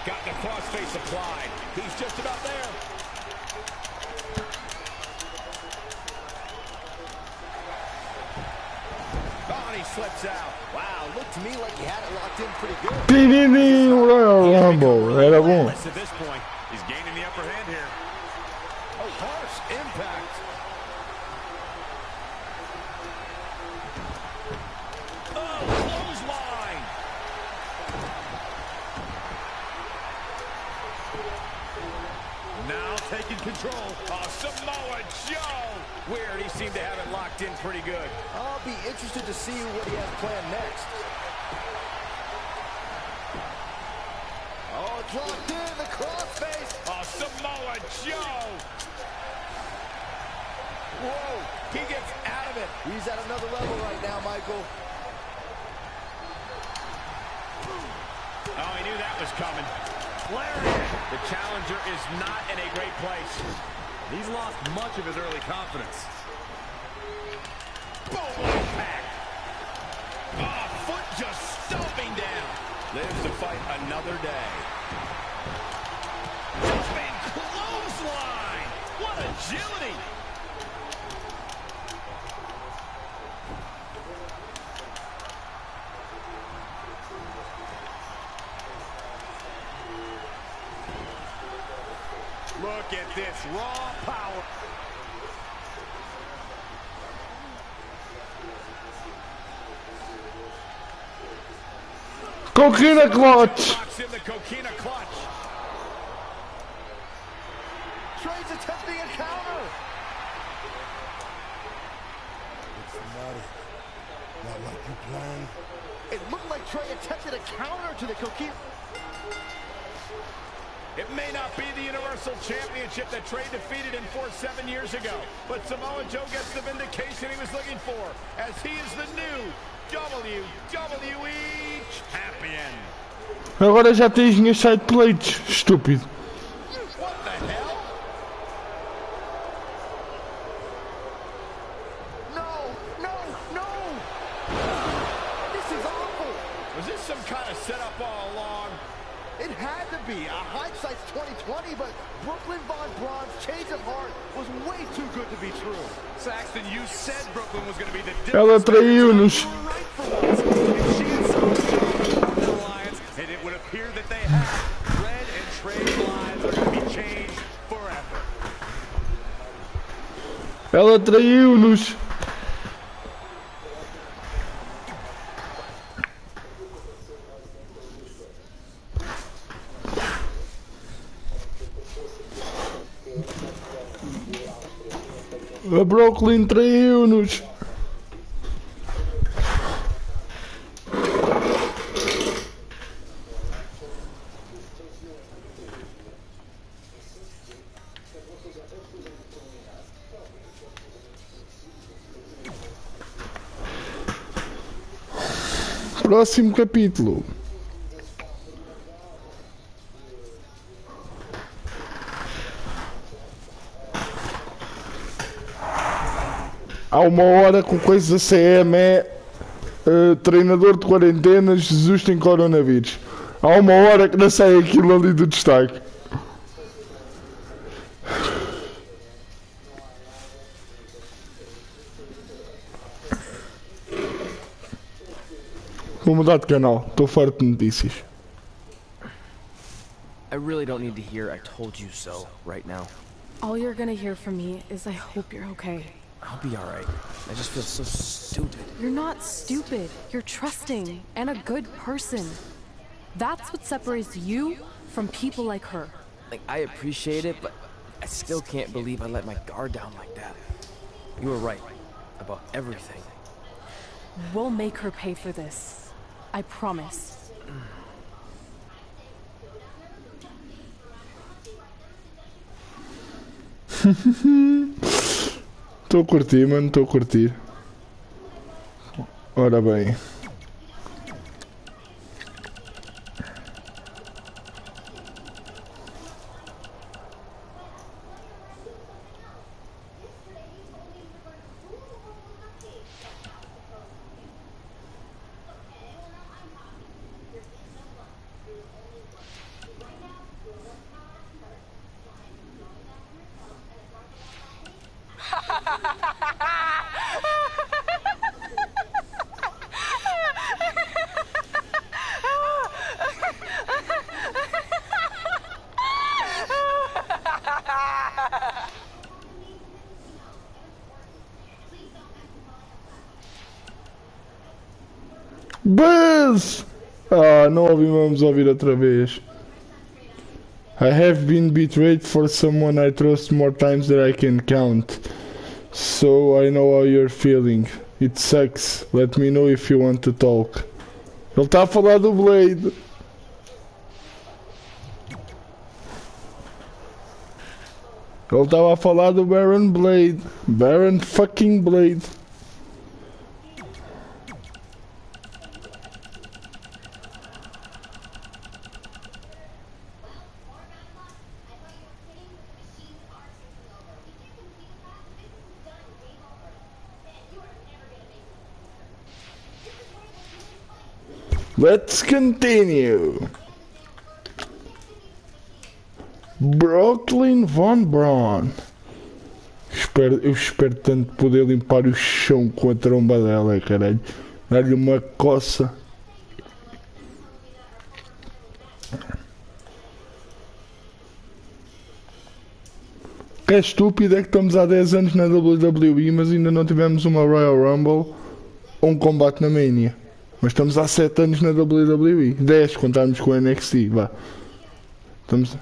Got the crossface applied. He's just about there. Oh, and he slips out. Wow, looked to me like he had it locked in pretty good. Royal Rumble, era bom. At this point, he's gaining the upper hand here. Oh, harsh impact. Oh, clothesline. Now taking control. Oh, Samoa Joe. Weird, he seemed to have it locked in pretty good. I'll be interested to see what he has planned next. Oh, it's locked in, the crossface. Oh, Samoa Joe. Whoa, he gets out of it. He's at another level right now, Michael. Oh, he knew that was coming. Lariat. The challenger is not in a great place. He's lost much of his early confidence. Boom, impact. just stomping down. Lives to fight another day. Jumping clothesline. What agility. Look at this raw power. Coquina clutch. In the coquina clutch. Trey's attempting a counter. What's the matter? Not like you planned? It looked like Trey attempted a counter to the coquina. It may not be the Universal Championship that Trey defeated him for 7 years ago, but Samoa Joe gets the vindication he was looking for, as he is the new WWE Champion. Agora já tens minhas side plates, estúpido. What the hell? No! This is awful. Was this some kind of setup all along? It had to be. Hindsight's 2020, but Brooklyn Von Braun's change of heart was way too good to be true. Saxton, you said Brooklyn was going to be the Ela traiu-nos. And it would appear that they have. Red and Trey's lives are going to be changed forever. Ela traiu-nos. A Brooklyn traiu-nos. Próximo capítulo. Há uma hora com coisa CM é treinador de quarentena, Jesus tem coronavírus. Há uma hora que não sai aquilo ali do destaque. Vou mudar de canal, estou farto de notícias. I really don't need to hear "I told you so" right now. All you're gonna hear from me is I hope you're okay. I'll be alright. I just feel so stupid. You're not stupid. You're trusting and a good person. That's what separates you from people like her. Like, I appreciate it, but I still can't believe I let my guard down like that. You were right about everything. We'll make her pay for this. I promise. Estou a curtir, mano, estou a curtir. Ora bem. Buzz! Ah, não ouvimos ouvir outra vez. I have been betrayed for someone I trust more times than I can count. So I know how you're feeling. It sucks. Let me know if you want to talk. Ele está a falar do Blade. Ele estava a falar do Baron Blade. Baron fucking Blade. Let's continue. Brooklyn Von Braun. Eu espero tanto poder limpar o chão com a tromba dela, caralho. Dar-lhe uma coça. O que é estúpido é que estamos há 10 anos na WWE, mas ainda não tivemos uma Royal Rumble ou um combate na Mania. Mas estamos há 7 anos na WWE. 10 contarmos com o NXT, vá. Estamos...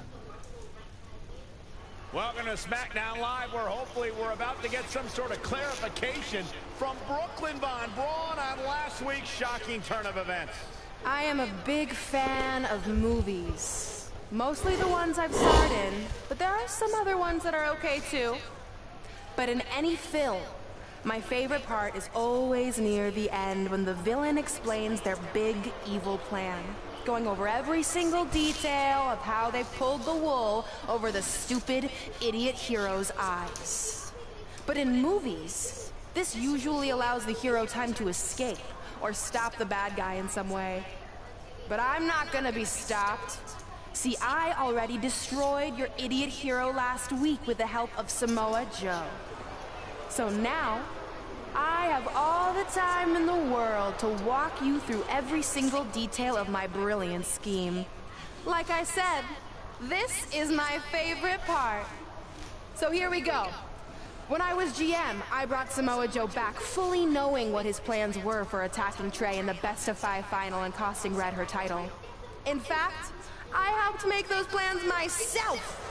Welcome to SmackDown Live, where hopefully we're about to get some sort of clarification from Brooklyn Von Braun on last week's shocking turn of events. I am a big fan of movies. Mostly the ones I've starred in, but there are some other ones that are okay too. But in any film, my favorite part is always near the end when the villain explains their big evil plan, going over every single detail of how they pulled the wool over the stupid idiot hero's eyes. But in movies, this usually allows the hero time to escape or stop the bad guy in some way. But I'm not gonna be stopped. See, I already destroyed your idiot hero last week with the help of Samoa Joe. So now, I have all the time in the world to walk you through every single detail of my brilliant scheme. Like I said, this is my favorite part. So here we go. When I was GM, I brought Samoa Joe back fully knowing what his plans were for attacking Trey in the best-of-5 final and costing Red her title. In fact, I helped make those plans myself.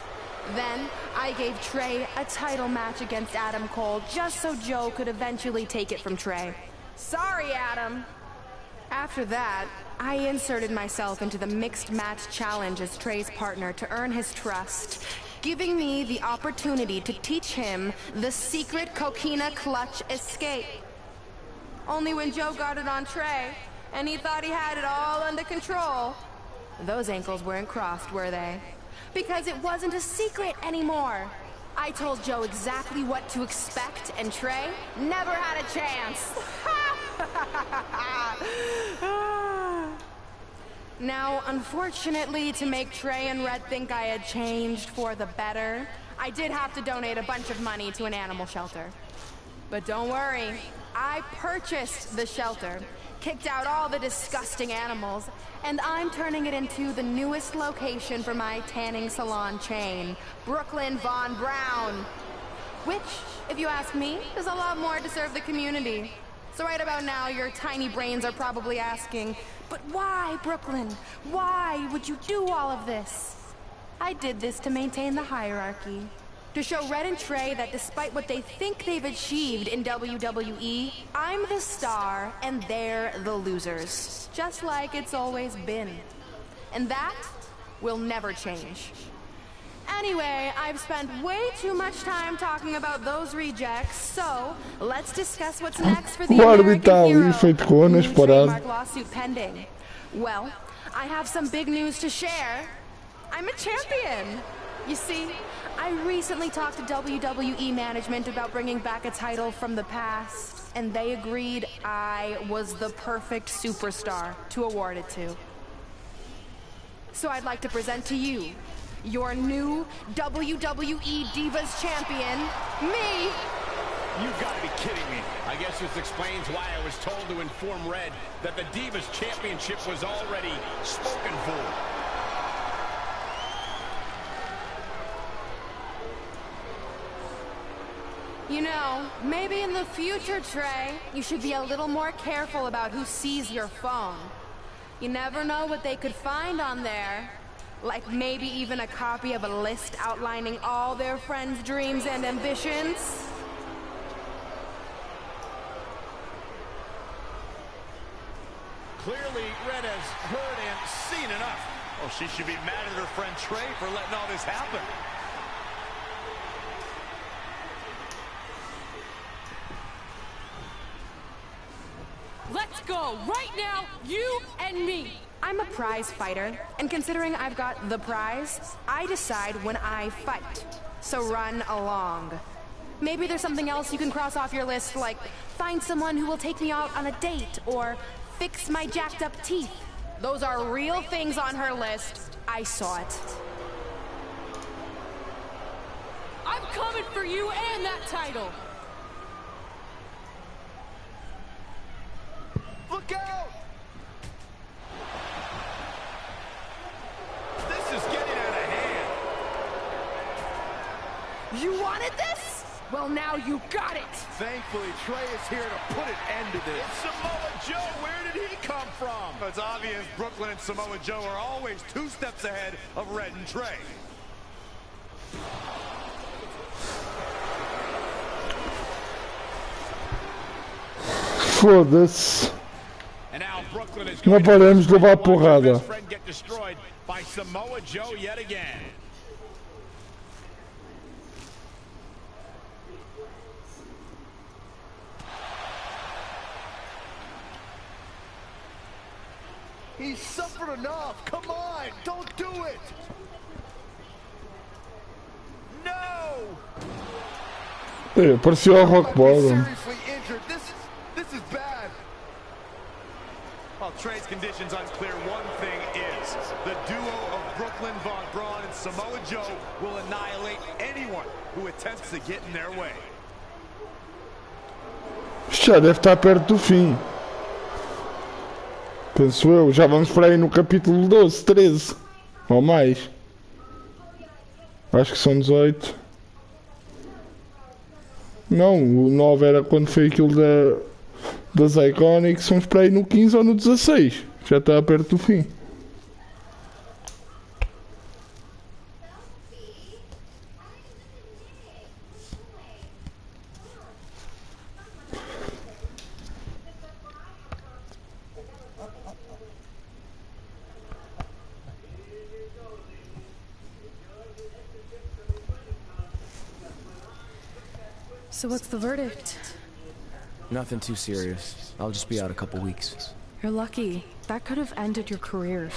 Then, I gave Trey a title match against Adam Cole just so Joe could eventually take it from Trey. Sorry, Adam. After that, I inserted myself into the mixed match challenge as Trey's partner to earn his trust, giving me the opportunity to teach him the secret coquina clutch escape. Only when Joe got it on Trey, and he thought he had it all under control, those ankles weren't crossed, were they? Because it wasn't a secret anymore. I told Joe exactly what to expect, and Trey never had a chance. Now, unfortunately, to make Trey and Red think I had changed for the better, I did have to donate a bunch of money to an animal shelter. But don't worry, I purchased the shelter, kicked out all the disgusting animals, and I'm turning it into the newest location for my tanning salon chain, Brooklyn Von Braun. Which, if you ask me, is a lot more to serve the community. So right about now, your tiny brains are probably asking, but why, Brooklyn? Why would you do all of this? I did this to maintain the hierarchy. To show Red and Trey that despite what they think they've achieved in WWE, I'm the star and they're the losers. Just like it's always been. And that will never change. Anyway, I've spent way too much time talking about those rejects, so let's discuss what's next for the American hero. Trademark lawsuit pending. Well, I have some big news to share. I'm a champion. You see, I recently talked to WWE management about bringing back a title from the past, and they agreed I was the perfect superstar to award it to. So I'd like to present to you your new WWE Divas Champion, me! You've got to be kidding me. I guess this explains why I was told to inform Red that the Divas Championship was already spoken for. You know, maybe in the future, Trey, you should be a little more careful about who sees your phone. You never know what they could find on there. Like maybe even a copy of a list outlining all their friends' dreams and ambitions. Clearly, Red has heard and seen enough. Well, she should be mad at her friend Trey for letting all this happen. Let's go right now, you and me. I'm a prize fighter, and considering I've got the prize, I decide when I fight. So run along. Maybe there's something else you can cross off your list, like find someone who will take me out on a date, or fix my jacked up teeth. Those are real things on her list. I saw it. I'm coming for you and that title. Look out! This is getting out of hand. You wanted this? Well, now you got it. Thankfully, Trey is here to put an end to this. It's Samoa Joe. Where did he come from? It's obvious Brooklyn and Samoa Joe are always 2 steps ahead of Red and Trey. Foda-se. And now Brooklyn is Não going to podemos levar porrada. his friend get destroyed by Samoa Joe yet again. He suffered enough. Come on, don't do it. No. Parecia o Rock Bottom. Seriously injured. This is bad. While Trey's condition's unclear, one thing is the duo of Brooklyn, Von Braun, and Samoa Joe will annihilate anyone who attempts to get in their way. Já deve estar perto do fim. Penso eu, já vamos por aí no capítulo 12, 13 ou mais. Acho que são 18. Não, o 9 era quando foi aquilo das Iconics. Vamos por aí no 15 ou no 16. Já está perto do fim. So what's the verdict? Nothing too serious. I'll just be out a couple weeks. You're lucky. That could have ended your career.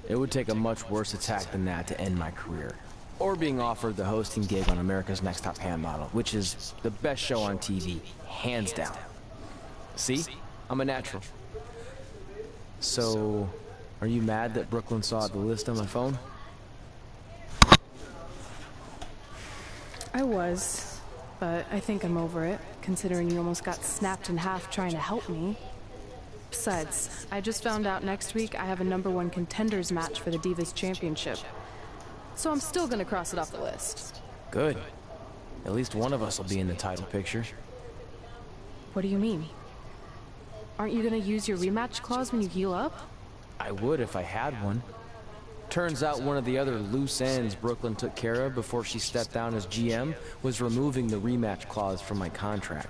It would take a much worse attack than that to end my career. Or being offered the hosting gig on America's Next Top Hand Model, which is the best show on TV, hands down. See? I'm a natural. So, are you mad that Brooklyn saw the list on my phone? I was. But I think I'm over it, considering you almost got snapped in half trying to help me. Besides, I just found out next week I have a #1 contenders match for the Divas Championship. So I'm still gonna cross it off the list. Good. At least one of us will be in the title picture. What do you mean? Aren't you gonna use your rematch clause when you heal up? I would if I had one. Turns out one of the other loose ends Brooklyn took care of before she stepped down as GM was removing the rematch clause from my contract.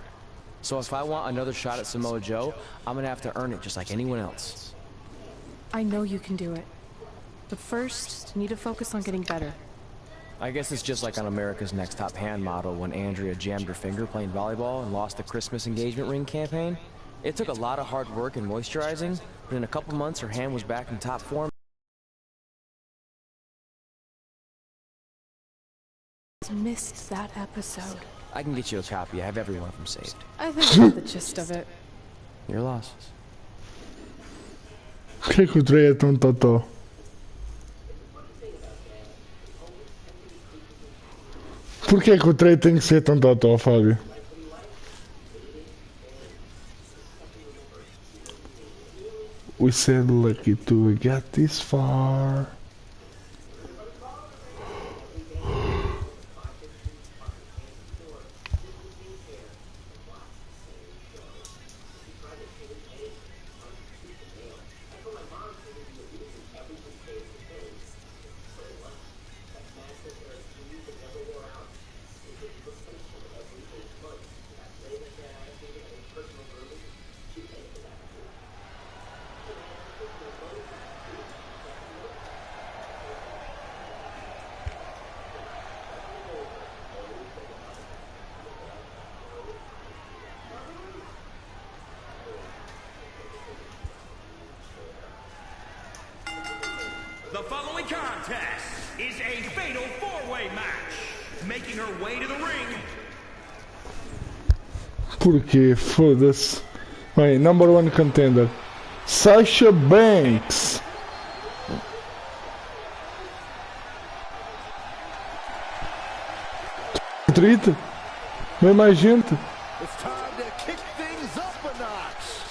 So if I want another shot at Samoa Joe, I'm gonna have to earn it just like anyone else. I know you can do it. But first, you need to focus on getting better. I guess it's just like on America's Next Top Hand Model when Andrea jammed her finger playing volleyball and lost the Christmas engagement ring campaign. It took a lot of hard work and moisturizing, but in a couple months her hand was back in top form. Missed that episode. I can get you a copy. I have every one of them saved. I think I got the gist of it. Your loss. Por que o Trey é tão totó? Por que o Trey tem que ser tão totó, Fábio? We said lucky to get this far. The following contest is a fatal four-way match. Making her way to the ring. Por quê? Foda-se. Bem, #1 contender. Sasha Banks 30? Vem mais gente. It's time to kick things up a notch.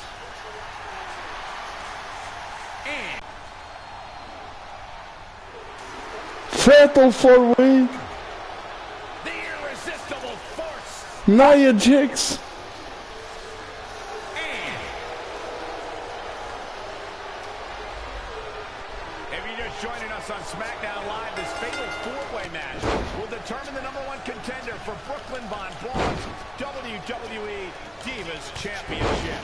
Fatal 4-way. The irresistible force. Nia Jax. If you're just joining us on SmackDown Live, this fatal four-way match will determine the #1 contender for Brooklyn Von Braun's WWE Divas Championship.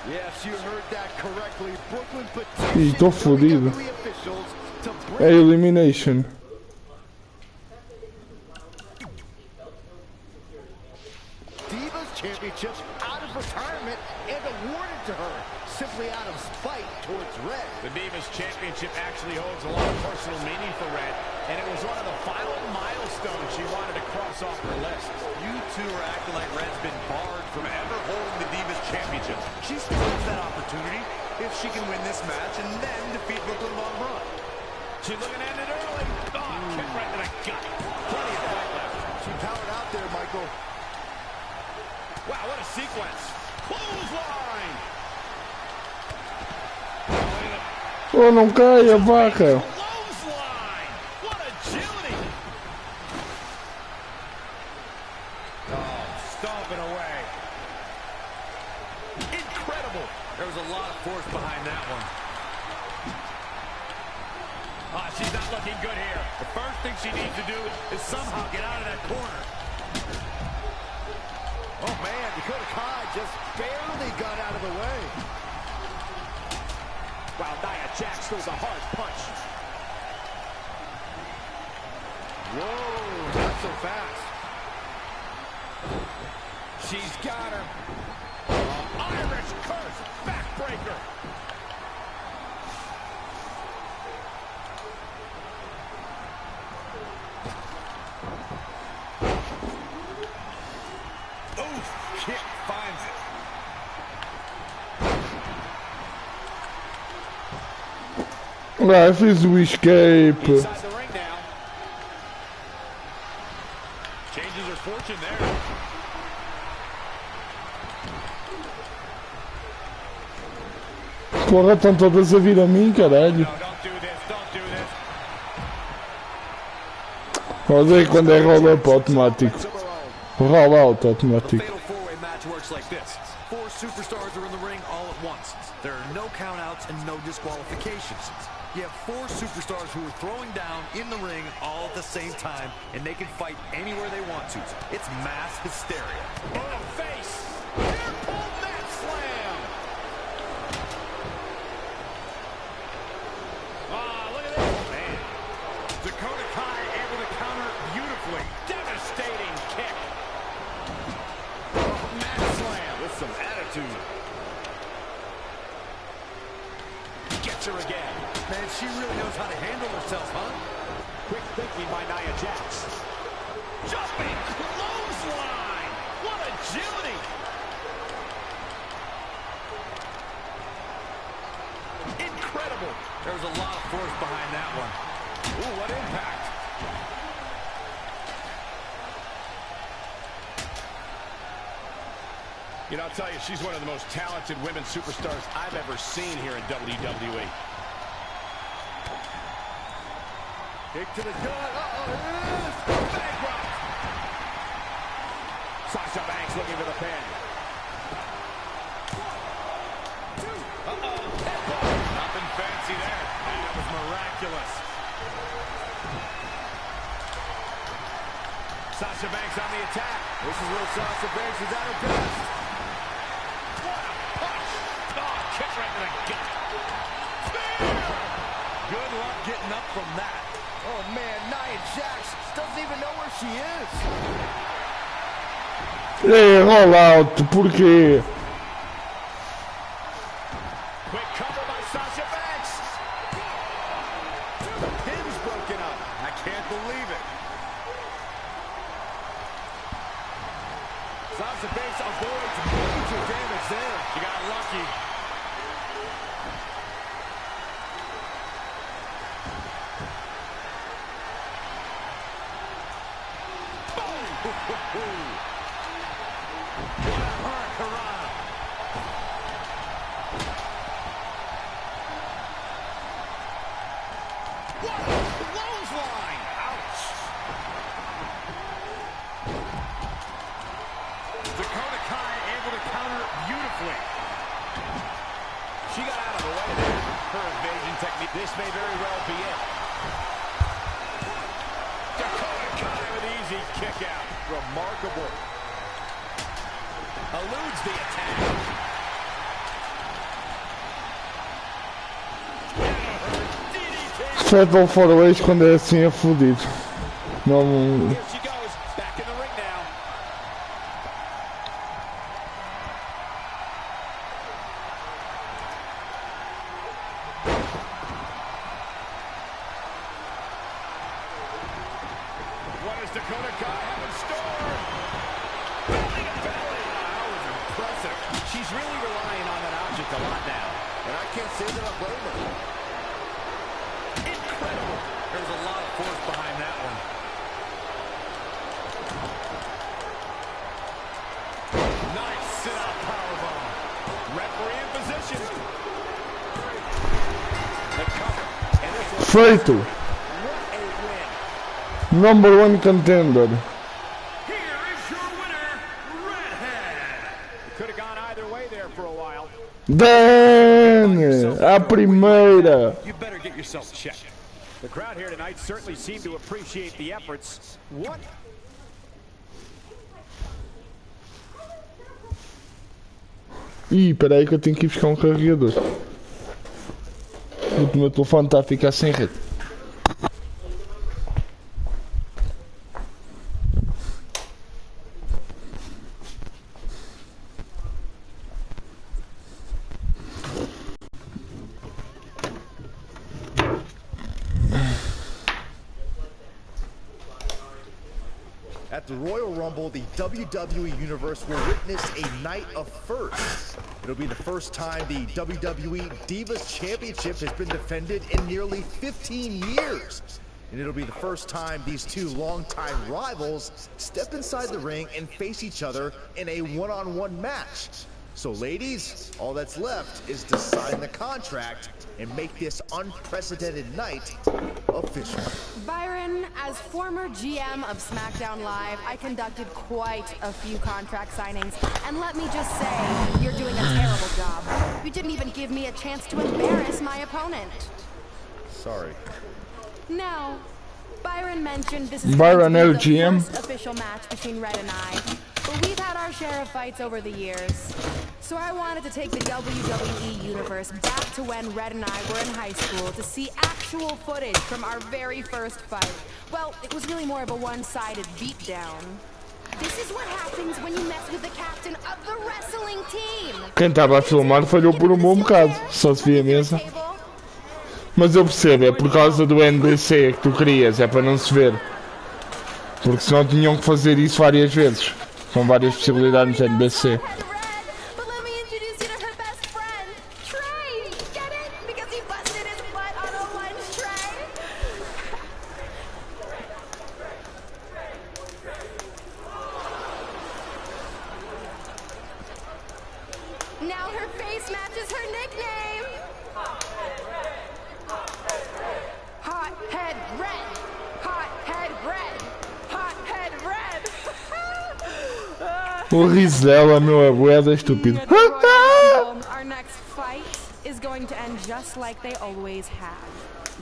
Yes, you heard that correctly. Brooklyn Ih, tô fodido. WWE officials to É bring elimination. Divas Championship out of retirement and awarded to her simply out of spite towards Red. The Divas Championship actually holds a lot of personal meaning for Red, and it was one of the final milestones she wanted to cross off her list. You two are acting like Red's been barred from ever holding the Divas Championship. She still has that opportunity if she can win this match and then defeat Brooklyn Von Braun. She's looking at it early. Oh, kick right to the gut. Plenty of fight left. She powered out there, Michael. Wow, what a sequence. Clothesline. Oh, não caia, vaca. Clothesline. What agility. Oh, stomping away. Incredible. There was a lot of force behind that one. Ah, she's not looking good here. The first thing she needs to do is somehow get out of that corner. Oh, man, Dakota Kai just barely got out of the way. Wow, Nia Jax throws a hard punch. Whoa, not so fast. She's got her. Irish curse, backbreaker. Oof, kick finds it. Ah, fiz o escape. Inside the ring now. Changes her fortune there. Porra, estão todas a vir a mim, caralho. No, don't do this, don't do this. Odeio quando é roll-up automático. Roll-out The automático. fatal four-way match works like this. 4 superstars are in the ring all at once. There are no countouts and no disqualifications. You have 4 superstars who are throwing down in the ring all at the same time, and they can fight anywhere they want to. It's mass hysteria. In the face. Near pull mat slam. Ah, look at this. Man. Dakota Kai able to counter beautifully. Devastating kick. Mat slam with some attitude. Gets her again. Man, she really knows how to handle herself, huh? Quick thinking by Nia Jax. Jumping clothesline. What agility. Incredible. There was a lot of force behind that one. Ooh, what impact. You know, I'll tell you, she's one of the most talented women superstars I've ever seen here in WWE. Kick to the gut. Uh-oh, it is. Bankrupt. Sasha Banks looking for the pin. Uh-oh. Nothing fancy there. That was miraculous. Sasha Banks on the attack. This is where Sasha Banks is at her best. What a punch. Oh, kick right to the gut. Spear. Good luck getting up from that. Oh, man, Nia Jax doesn't even know where she is. É, roll-out, porquê? Quick cover by Sasha Banks. Pin's broken up. I can't believe it. Sasha Banks avoids major damage there. She got lucky. Boom! She got out of the way there. Her evasion technique. This may very well be it. Dakota Kai with an easy kick out. Remarkable. Eludes the attack. Fatal Faroeste quando é assim é fodido. Não. Here she goes. Back in the ring now. What does Dakota Kai have in store? Belly to belly. That was impressive. She's really relying on that object a lot now. And I can't say that I blame her. Incredible. There's a lot of force behind that one. Nice sit-out powerbomb. Referee in position. The cover. And this one. Feito! What a win. Number 1 contender. Here is your winner, Redhead. Could have gone either way there for a while. Dan! A primeira! You better get yourself checked. The crowd here tonight certainly seemed to appreciate the efforts. What? Ih, peraí que eu tenho que ir buscar um carregador. O meu telefone está a ficar sem rede. At the Royal Rumble, the WWE Universe will witness a night of firsts. It'll be the first time the WWE Divas Championship has been defended in nearly 15 years. And it'll be the first time these two longtime rivals step inside the ring and face each other in a one-on-one match. So ladies, all that's left is to sign the contract and make this unprecedented night official. Byron, as former GM of SmackDown Live, I conducted quite a few contract signings, and let me just say, you're doing a terrible job. You didn't even give me a chance to embarrass my opponent. Sorry. Now, Byron mentioned this is Byron, going to be the GM. first official match between Red and I, but we've had our share of fights over the years. So I wanted to take the WWE Universe back to when Red and I were in high school to see actual footage from our very first fight. Well, it was really more of a one-sided beatdown. This is what happens when you mess with the captain of the wrestling team. Quem estava a filmar falhou por um bom bocado. Só se via a mesa. Mas eu percebo, é por causa do NBC que tu querias, é para não se ver. Porque senão tinham que fazer isso várias vezes. Com várias possibilidades no NBC. Now her face matches her nickname. Hot head red. Hot head red. Hot head red. O riso dela, meu, é bué estúpido. Our next fight is going to end just like they always have.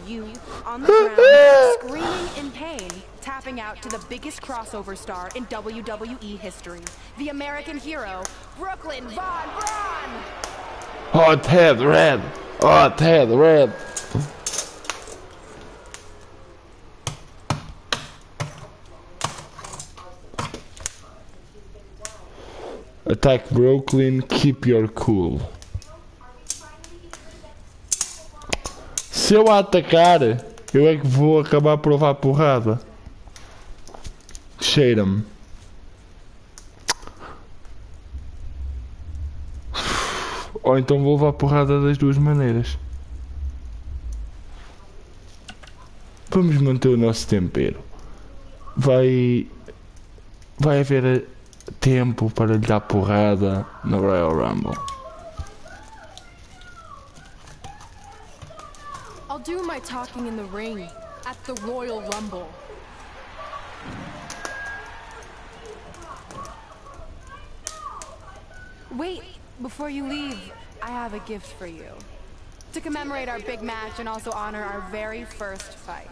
You on the ground, screaming in pain, tapping out to the biggest crossover star in WWE history, the American hero, Brooklyn Von Braun. Hot head red. Hot head red. Attack Brooklyn, keep your cool. Se eu a atacar, eu é que vou acabar por levar porrada. Cheira-me. Ou então vou levar porrada das duas maneiras. Vamos manter o nosso tempero. Vai vai haver tempo para lhe dar porrada no Royal Rumble. I'll do my talking in the ring at the Royal Rumble. Wait, before you leave, I have a gift for you. To commemorate our big match and also honor our very first fight.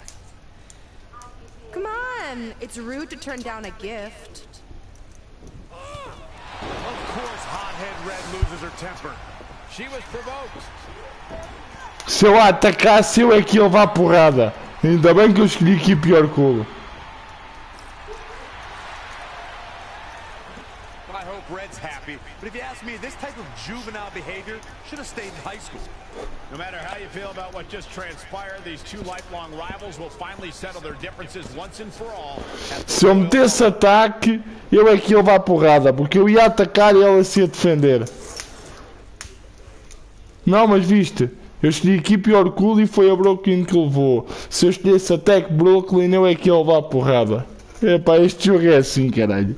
Come on, it's rude to turn down a gift. Of course, hothead Red loses her temper. She was provoked. Se eu a atacasse, eu é que ia levar porrada. Ainda bem que eu escolhi aqui pior culo. I hope Red's happy, but if you ask me, this type of juvenile behavior should have stayed in high school. No matter how you feel about what just transpired, these two lifelong rivals will finally settle their differences once and for all. Se eu metesse ataque, eu é que ia levar porrada, porque eu ia atacar e ela se ia defender. Não, mas viste, eu escolhi aqui pior culo e foi a Brooklyn que levou. Se eu escolhesse ataque Brooklyn, eu é que ia levar porrada. Epá, este jogo é assim, caralho.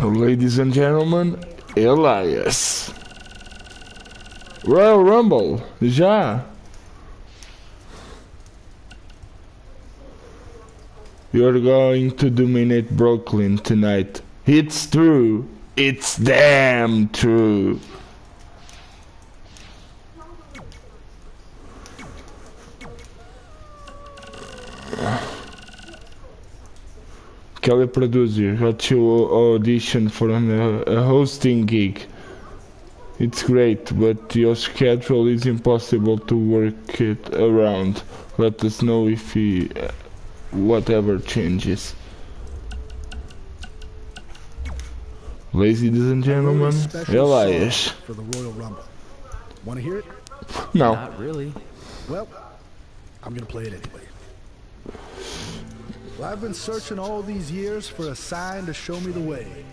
Ladies and gentlemen, Elias. Royal Rumble, já. You're going to dominate Brooklyn tonight. It's true. It's damn true. Kelly producer got you audition for a hosting gig. It's great, but your schedule is impossible to work it around. Let us know if whatever changes. Ladies and gentlemen, Elias. For the Royal Rumble. Want to hear it? No. Not really. Well, I'm gonna play it anyway. Well, I've been searching all these years for a sign to show me the way.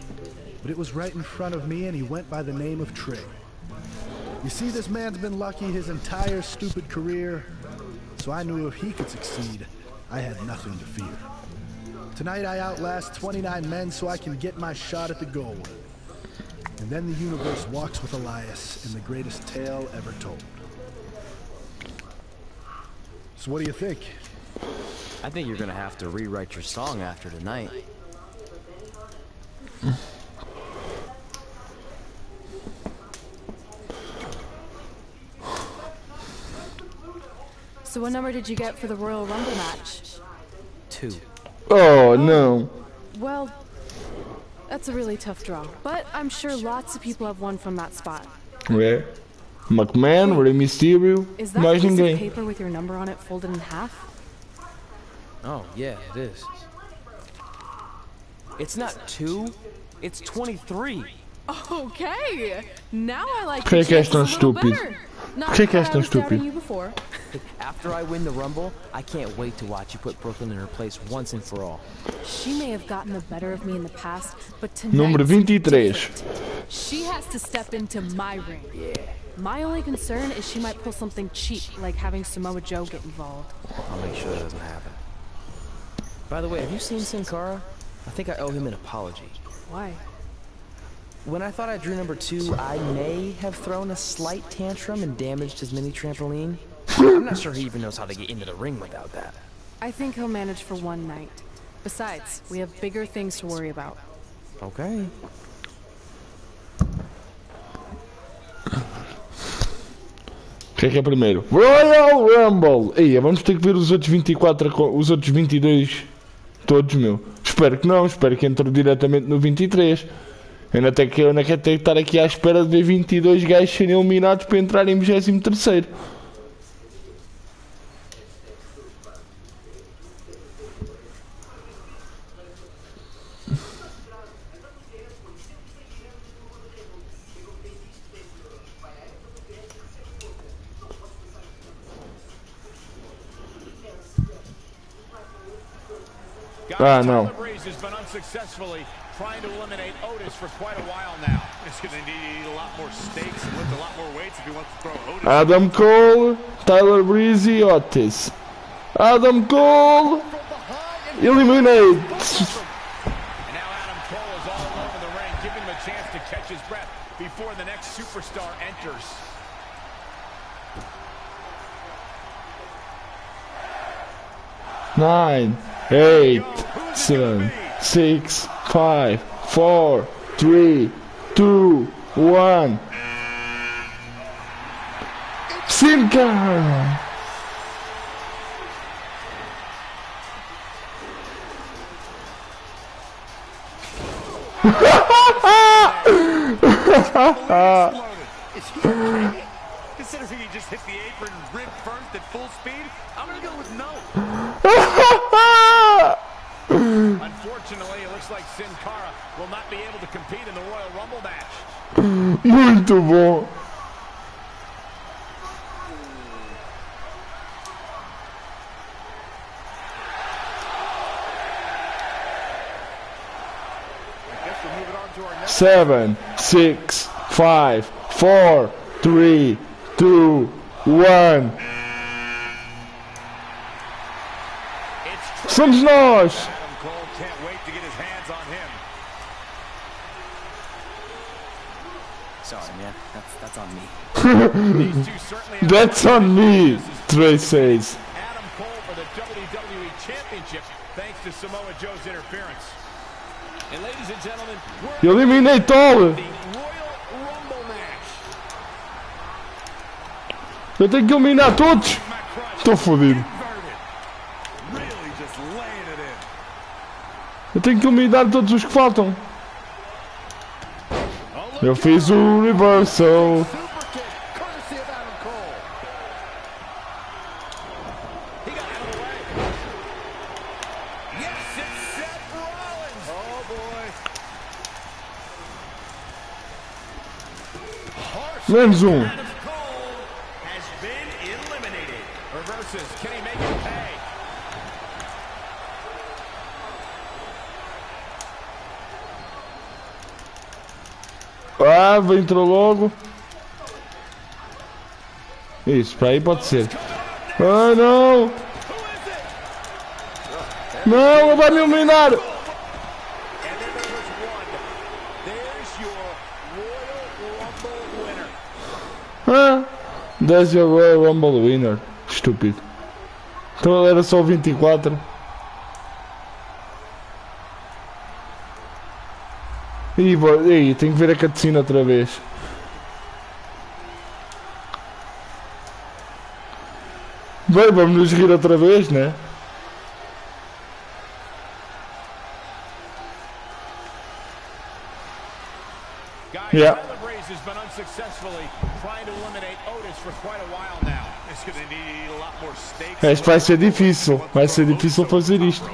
But it was right in front of me and he went by the name of Trey. You see, this man's been lucky his entire stupid career, so I knew if he could succeed, I had nothing to fear. Tonight I outlast 29 men so I can get my shot at the gold. And then the universe walks with Elias in the greatest tale ever told. So what do you think? I think you're gonna have to rewrite your song after tonight. So what number did you get for the Royal Rumble match? 2. Oh no. Well, that's a really tough draw, but I'm sure lots of people have won from that spot. É. McMahon, Rey Mysterio, Is that mais piece of ninguém. paper with your number on it folded in half? Oh, yeah, it is. It's not 2, it's 23. Okay, now I like Por que your és tão chances a little estúpido? better. Not Por que és that I tão was doubting estúpido? you before. After I win the Rumble, I can't wait to watch you put Brooklyn in her place once and for all. She may have gotten the better of me in the past, but Número tonight 23. she has to step into my ring. Yeah. My only concern is she might pull something cheap, like having Samoa Joe get involved. I'll make sure that doesn't happen. By the way, have you seen Sin Cara? I think I owe him an apology. Why? When I thought I drew number 2, I may have thrown a slight tantrum and damaged his mini trampoline. I'm not sure he even knows how to get into the ring without that. I think he'll manage for one night. Besides, we have bigger things to worry about. Okay. O que é primeiro? Royal Rumble! Aí, vamos ter que ver os outros 24, os outros 22 todos, meu. Espero que não, espero que entre diretamente no 23. Eu não quero ter que estar aqui à espera de ver 22 gajos serem eliminados para entrar em 23º. Ah, não. Has been unsuccessfully trying to eliminate Otis for quite a while now. He's going to need to eat a lot more steaks and lift a lot more weights if he wants to throw Otis. Adam Cole, Tyler Breeze e Otis. Adam Cole eliminate. And now Adam Cole is all over the ring, giving him a chance to catch his breath before the next superstar enters. 9, 8, 7, 6, 5, 4, 3, 2, 1. Sin Cara. Considering he just hit the apron rib first at full speed, I'm going to go with no. Unfortunately, it looks like Sin Cara will not be able to compete in the Royal Rumble match. Muito bom. I guess we're moving on to our next 7, 6, 5, 4, 3, 2, 1. Somos nós. Adam Cole can't wait to get his hands on him. Sorry, man. That's on me. These two certainly have That's on me, Trey says. Adam Cole for the WWE Championship thanks to Samoa Joe's interference. And ladies and gentlemen, we're Eliminate all. the Royal Rumble match. Eu tenho que eliminar todos. Estou fodido. Really just laying it in. Eu tenho que eliminar todos os que faltam. Eu fiz o reversal. Super kick, courtesy of Adam Cole. He got out of the way. Yes, it's Seth Rollins. Oh, boy. Harsh. Menos um. Adam Cole has been eliminated. Reverses. Can he make it pay? Ah, entrou logo. Isso, pra aí pode ser. Ah, não. Não, ele vai me eliminar. And then there was one. There's your Royal Rumble winner. Ah, there's your Royal Rumble winner. Estúpido. Então ele era só 24. Ih, tenho que ver a cutscene outra vez. Bem, vamos nos rir outra vez, né? Guys, Yeah. Tyler Breeze has been unsuccessfully trying to eliminate Otis for quite a while now. He's going to need to eat a lot more steaks. Este vai ser difícil. Vai ser difícil fazer isto.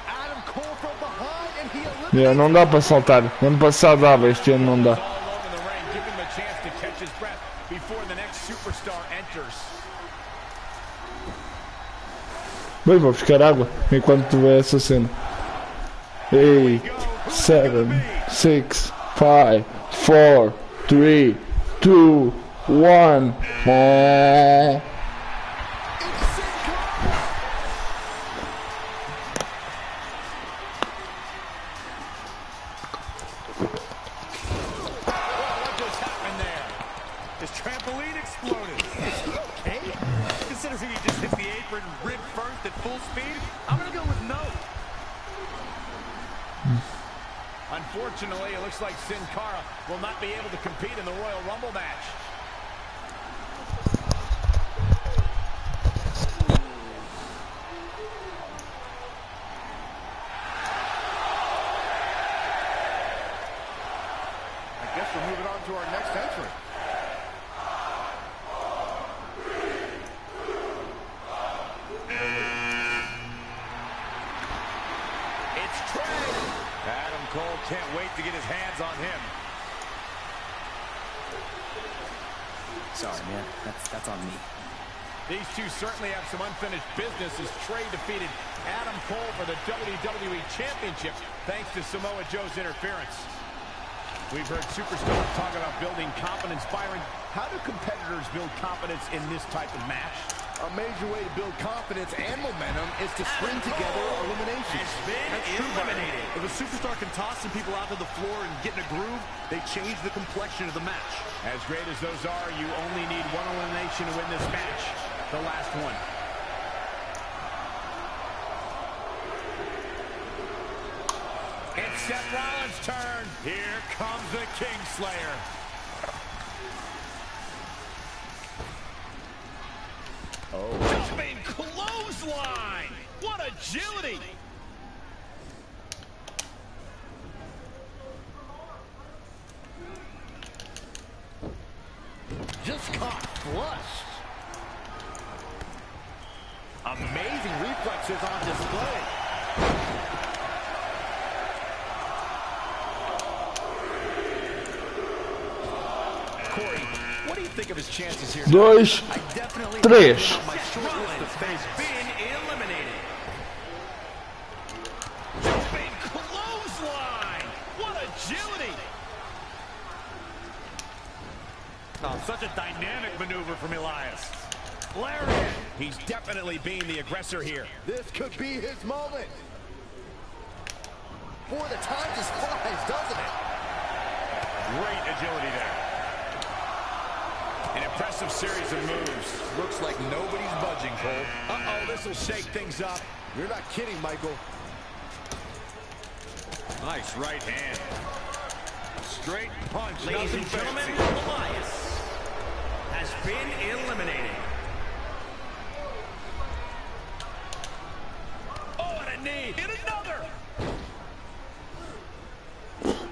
Adam Cole from behind and he eliminates Não dá para saltar. Ano passado dava, este ano não dá. all over the ring, giving him a chance to catch his breath before the next superstar enters. Bem, vou buscar água enquanto tu vê essa cena. 8, 7, 6, 5, 4, 3, 2, 1. What just happened there? His trampoline exploded. Is he okay? Considering he just hit the apron rib first at full speed, I'm going to go with no. Unfortunately, it looks like Sin Cara will not be able to compete in the Royal Rumble match. I guess we're moving on to our next entrant. It's Trey. Adam Cole can't wait to get his hands on him. Sorry, man. That's on me. These two certainly have some unfinished business as Trey defeated Adam Cole for the WWE Championship thanks to Samoa Joe's interference. We've heard superstars talk about building confidence. Byron, how do competitors build confidence in this type of match? A major way to build confidence and momentum is to string together eliminations. That's true, eliminated. If a superstar can toss some people out to the floor and get in a groove, they change the complexion of the match. As great as those are, you only need one elimination to win this match. The last one. It's Seth Rollins' turn. Here comes the Kingslayer. Oh. Jumping clothesline. What agility. Just caught flush. Amazing reflexes on display. Corey, what do you think of his chances here? 2, 3. Has been eliminated. Jumping clothesline. What agility. Oh, such a dynamic maneuver from Elias. Lariat. He's definitely being the aggressor here. This could be his moment. Boy, the time just flies, doesn't it? Great agility there. An impressive series of moves. Looks like nobody's budging, Cole. Uh-oh, this will shake things up. You're not kidding, Michael. Nice right hand. Straight punch. Ladies and gentlemen, Elias has been eliminated. Oh, and a knee. And another.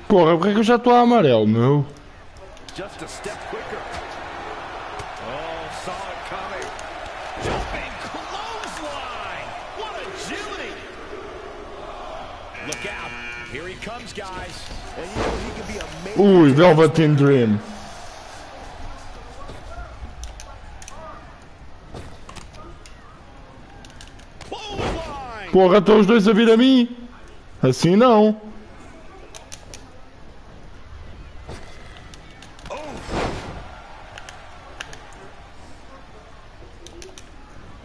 Porra, por que eu já estou a amarelo, meu? Just a step quicker. Oh, saw it coming. Jumping clothesline. What agility. Look out. Here he comes, guys. And you know he can be amazing. Ui, Velveteen Dream. Clothesline. Porra, estão os dois a vir a mim. Assim não.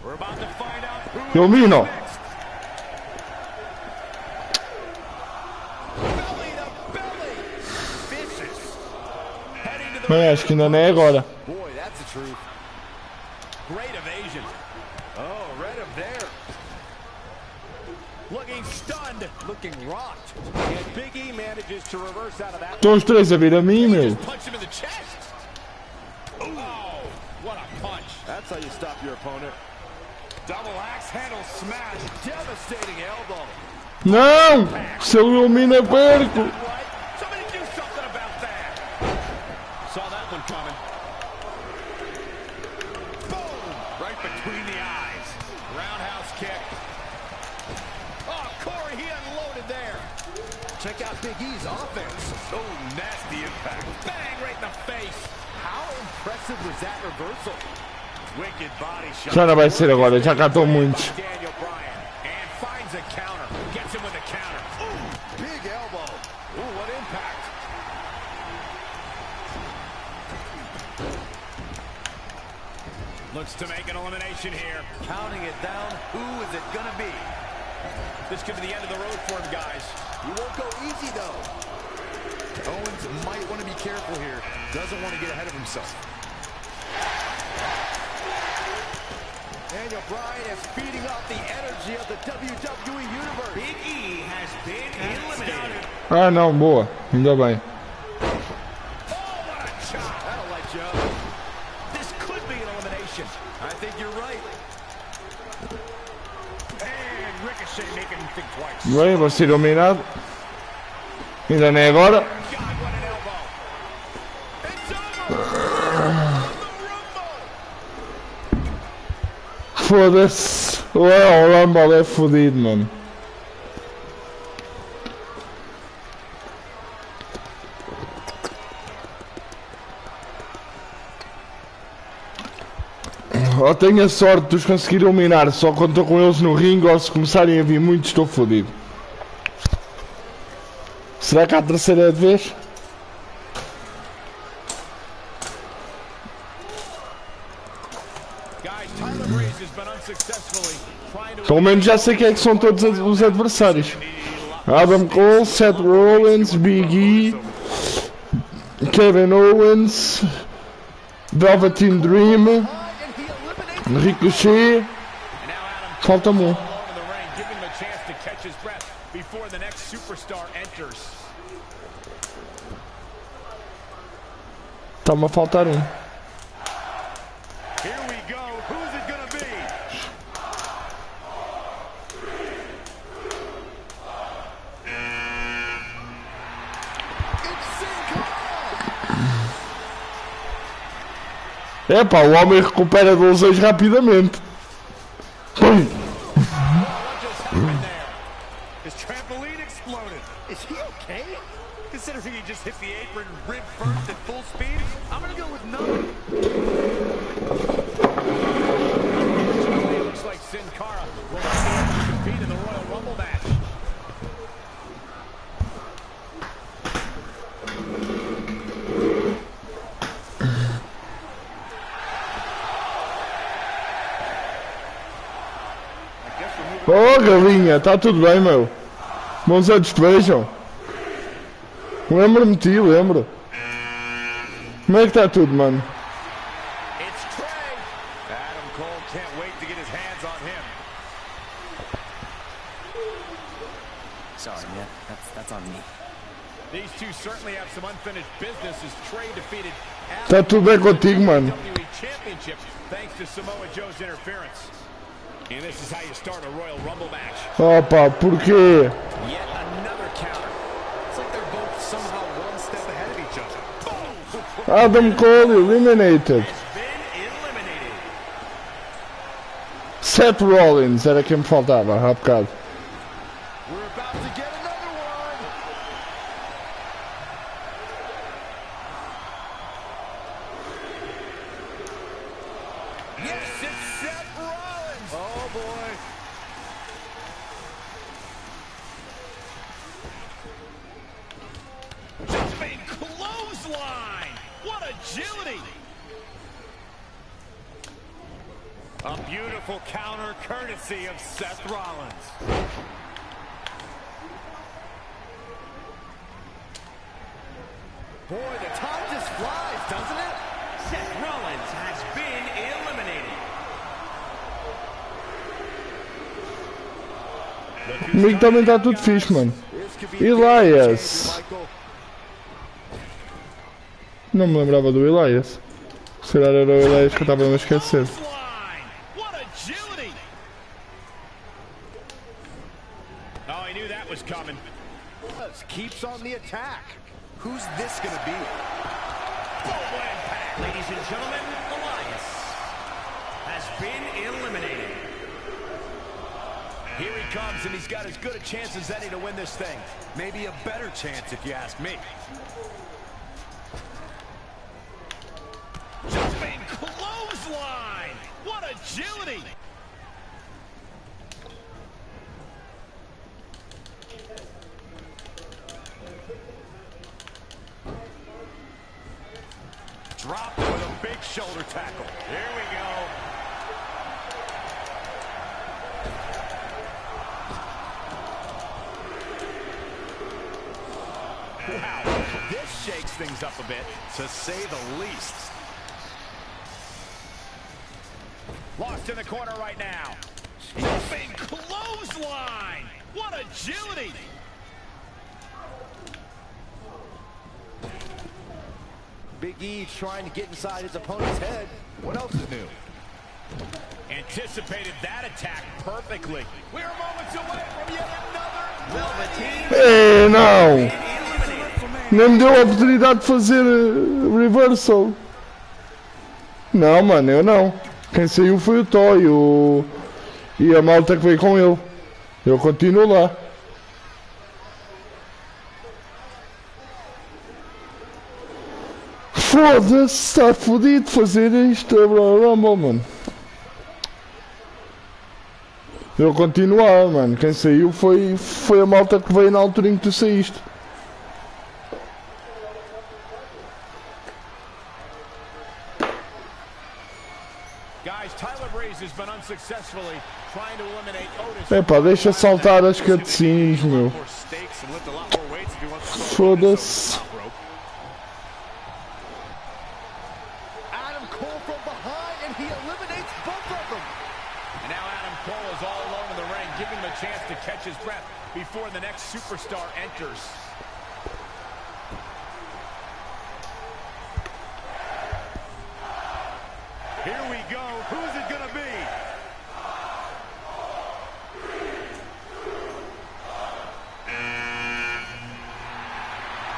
We're about to find out who Domino. belly to belly. Vicious. Heading to the Mas acho que ainda não é agora. Boy, that's the truth. great evasion. Oh, read him there. Looking stunned. Looking rocked. And Big E manages to reverse out of that. Estão os três a vir a mim, meu. Just punch him in the chest. Oh, what a punch. That's how you stop your opponent. Double axe handle smash. Devastating elbow. Não! Se eu ilumina, perco. Somebody do something about that. Saw that one coming. Boom! Right between the eyes. Roundhouse kick. Oh, Corey, he unloaded there. Check out Big E's offense. Oh, nasty impact. Bang, right in the face. How impressive was that reversal? Wicked body shot. Já não vai ser agora, já catou muitos. Daniel Bryan. And finds a counter. Gets him with a counter. Ooh, big elbow. Ooh, what impact. Looks to make an elimination here. Counting it down. Who is it gonna be? This could be the end of the road for him, guys. He won't go easy, though. Owens might want to be careful here. Doesn't want to get ahead of himself. Daniel Bryan is feeding off the energy of the WWE Universe. Big E has been eliminated. Ah, não, boa. Ainda bem. Oh, what a shot. That'll light you up. This could be an elimination. I think you're right. And Ricochet making him think twice. Bem, vou ser dominado. Ainda não é agora. God, what an elbow. It's over. Foda-se. Ué, o Rumble é fodido, mano. Ou tenho a sorte de os conseguir eliminar só quando estou com eles no ringue, ou se começarem a vir muitos estou fodido. Será que há a terceira vez? Pelo menos já sei quem é que são todos os adversários. Adam Cole, Seth Rollins, Big E, Kevin Owens, Velveteen Dream, Ricochet. Falta-me um. Está-me a faltar um. Epá, o homem recupera de lesões rapidamente. Oh, galinha, tá tudo bem, meu. Bons anos te vejam. Lembro-me de ti, lembro. Como é que tá tudo, mano? Sorry, man. That's on me. These two certainly have some unfinished business as Trey defeated Tá tudo bem contigo, mano? WWE Championship thanks to Samoa Joe's interference. And this is how you start a Royal Rumble match. Opa, por quê? Yet another counter. It's like they're both somehow one step ahead of each other. Adam Cole eliminated. Seth Rollins era quem me faltava há bocado. We're about to get another one. Yes, it's Seth Rollins. Oh boy. Jumping clothesline. What agility. A beautiful counter courtesy of Seth Rollins. Boy, the time just flies, doesn't it? Seth Rollins has been eliminated. Comigo também tá tudo fixe, mano. Elias. Não me lembrava do Elias. Se calhar era o Elias que eu estava a me esquecer. What agility! Oh, I knew that was coming. Keeps on the attack. Who's this gonna be? Ladies and gentlemen, Elias has been eliminated. Here he comes, and he's got as good a chance as any to win this thing. Maybe a better chance, if you ask me. Jumping clothesline! What agility! Dropped with a big shoulder tackle. Here we go. Wow, this shakes things up a bit, to say the least. Lost in the corner right now. Jumping clothesline! What agility! Big E trying to get inside his opponent's head. What else is new? Anticipated that attack perfectly. We're moments away from yet another Ei, não! Nem me deu a oportunidade de fazer reversal. Não, mano, eu não. Quem saiu foi o Toy e a malta que veio com ele. Eu continuo lá. Foda-se, está fodido fazer isto, Rumble, mano. Eu continuar, mano. Quem saiu foi a malta que veio na altura em que tu saíste. Epá, deixa saltar as cutscenes, meu. Foda-se. Chance to catch his breath before the next superstar enters. Here we go. Who's it gonna be?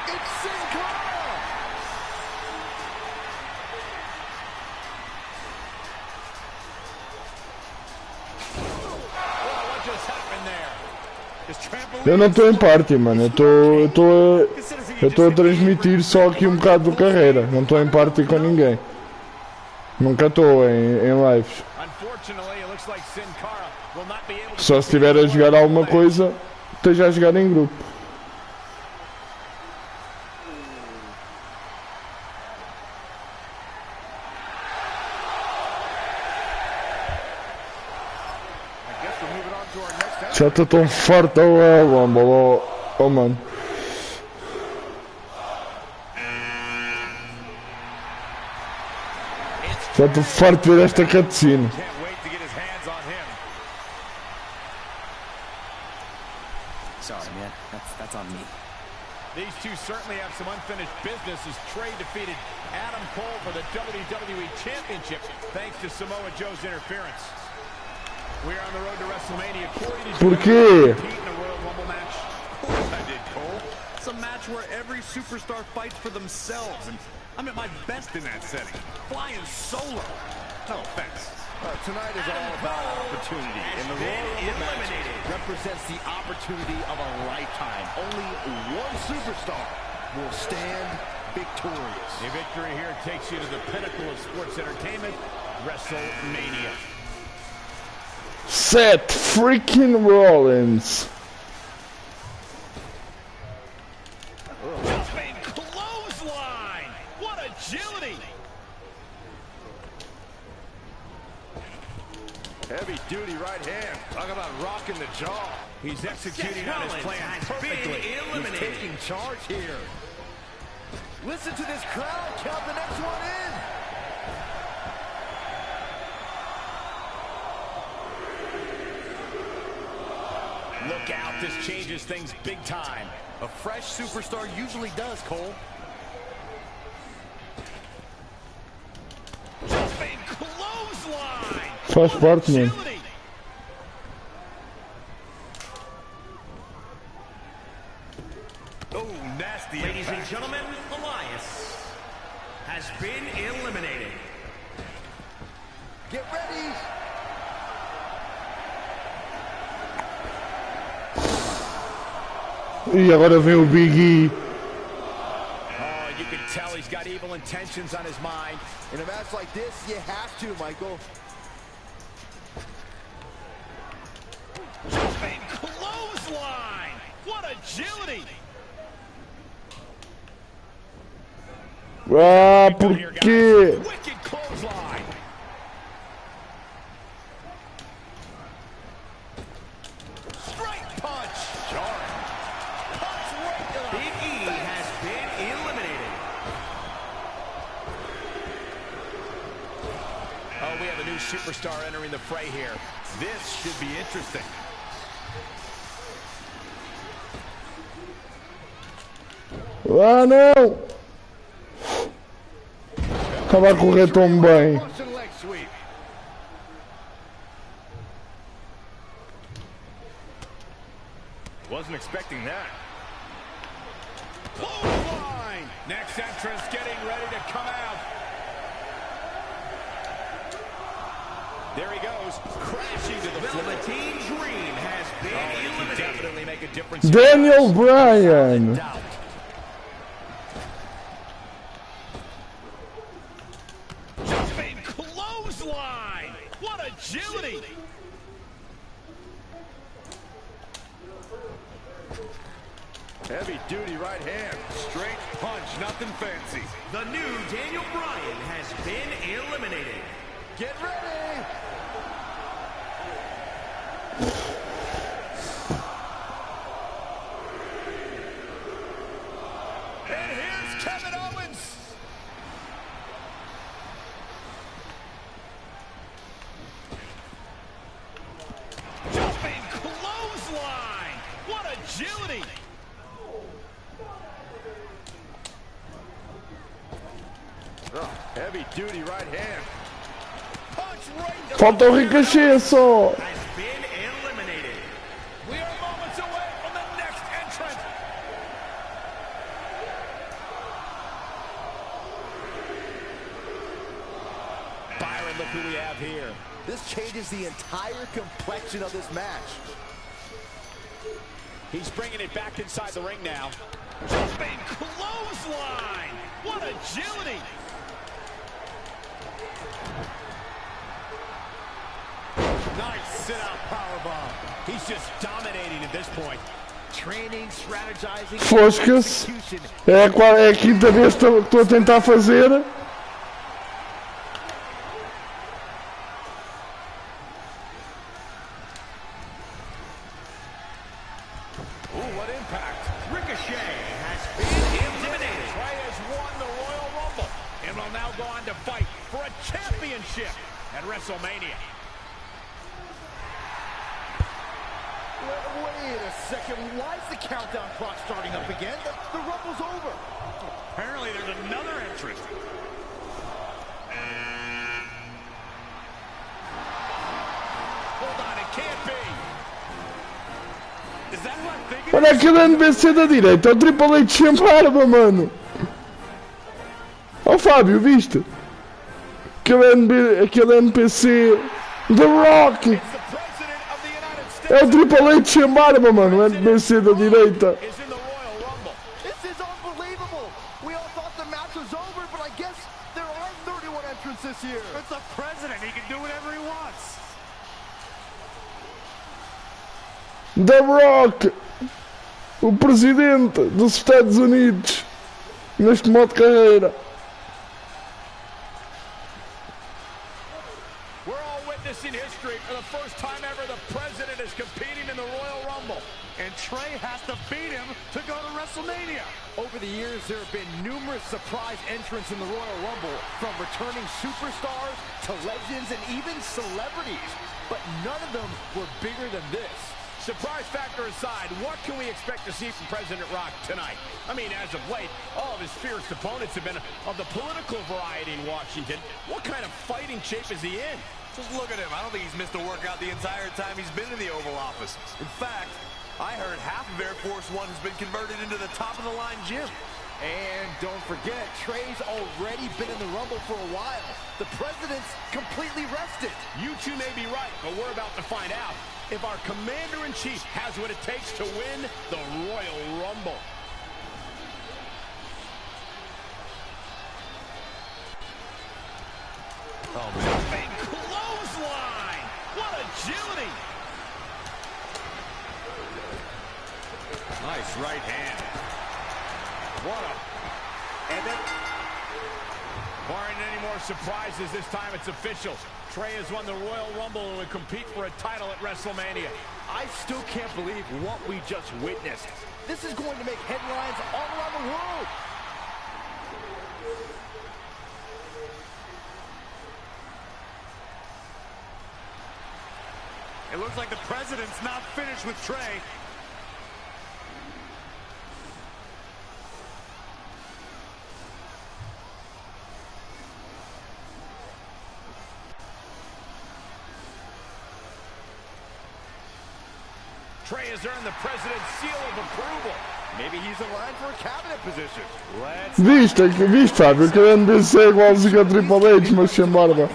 It's Sin Cara! What just happened there? Eu não estou em party, mano. Eu estou a transmitir só aqui um bocado de carreira. Não estou em party com ninguém. Nunca estou em lives. Só se estiver a jogar alguma coisa, esteja a jogar em grupo. Já estou tão forte, oh mano. Já estou farto de ver esta cutscene. Sorry, man. That's on me. These two certainly have some unfinished business as Trey defeated Adam Cole for the WWE Championship thanks to Samoa Joe's interference. We are on the road to WrestleMania. Por quê? I did, Cole. It's a match where every superstar fights for themselves, and I'm at my best in that setting. Flying solo. No offense. Tonight is all about opportunity, and the Royal Rumble match represents the opportunity of a lifetime. Only one superstar will stand victorious. A victory here takes you to the pinnacle of sports entertainment, WrestleMania. Seth freaking Rollins. Jumping clothesline. What agility. Heavy duty right hand. Talk about rocking the jaw. He's executing on his plan perfectly. He's taking charge here. Listen to this crowd. Count the next one in. Look out, this changes things big time. A fresh superstar usually does, Cole. Jumping clothesline. Faz parte, man. Oh, nasty. Ladies and gentlemen, Elias has been eliminated. Get ready. E agora vem o Big E. Oh, you can tell he's got evil intentions on his mind. In a match like this, you have to, Michael. Jumping clothesline. What agility. Ah, por quê? Wicked clothesline. Straight punch. Jarring. Punch right to the Big E has been eliminated. Oh, we have a new superstar entering the fray here. This should be interesting. Ah, não! Estava a correr tão bem. Wasn't expecting that. Clothesline! Next entrance getting ready to come out. There he goes, crashing to the floor. Velveteen Dream has been He eliminated. definitely make a difference. Daniel Bryan. Jumping clothesline! What agility! Heavy duty right hand. Straight punch, nothing fancy. The new Daniel Bryan has been eliminated. Get ready. And here's Kevin Owens. Jumping clothesline. What agility. Oh, heavy duty right hand. Punch right. Falta o ricochet só. Has been eliminated. We are moments away from the next entrant. Byron, look who we have here. This changes the entire complexion of this match. He's bringing it back inside the ring now. Jumping clothesline. What agility. Nice sit-out powerbomb. He's just dominating at this point. Training, strategizing, Fosca-se. É a quinta vez que estou a tentar fazer. Ooh, what impact. Ricochet has been eliminated. Trey has won the Royal Rumble and will now go on to fight for a championship at WrestleMania. Wait a second. Why is the countdown clock starting up again? The Rumble's over. Apparently there's another entrant. Hold on, it can't be. Is that what I'm thinking? Olha aquele NPC da direita, é o Triple H sem barba, mano. Ó Fábio, viste? Aquele NPC The Rock. It's the President of the United States. É o Triple H sem barba, mano. O NPC da direita. Is in the Royal Rumble. This is unbelievable. We all thought the match was over, but I guess there are 31 entrants this year. It's the president. He can do whatever he wants. The Rock. O presidente dos Estados Unidos. Neste modo de carreira. We're all witnessing history. For the first time ever, the President is competing in the Royal Rumble. And Trey has to beat him to go to WrestleMania. Over the years, there have been numerous surprise entrants in the Royal Rumble, from returning superstars to legends and even celebrities. But none of them were bigger than this. Surprise factor aside, what can we expect to see from President Rock tonight? I mean, as of late, all of his fierce opponents have been of the political variety in Washington. What kind of fighting shape is he in? Just look at him. I don't think he's missed a workout the entire time he's been in the Oval Office. In fact, I heard half of Air Force One has been converted into the top-of-the-line gym. And don't forget, Trey's already been in the Rumble for a while. The President's completely rested. You two may be right, but we're about to find out if our Commander-in-Chief has what it takes to win the Royal Rumble. Oh, man. Big clothesline! What agility! Nice right hand. What a... And then... Barring any more surprises, this time it's official. Trey has won the Royal Rumble and will compete for a title at WrestleMania. I still can't believe what we just witnessed. This is going to make headlines all around the world. It looks like the president's not finished with Trey. Trey has earned the President's seal of approval. Maybe he's in line for a cabinet position. Viste, Fábio, aquele NPC é igualzinho a Triple H, mas sem barba.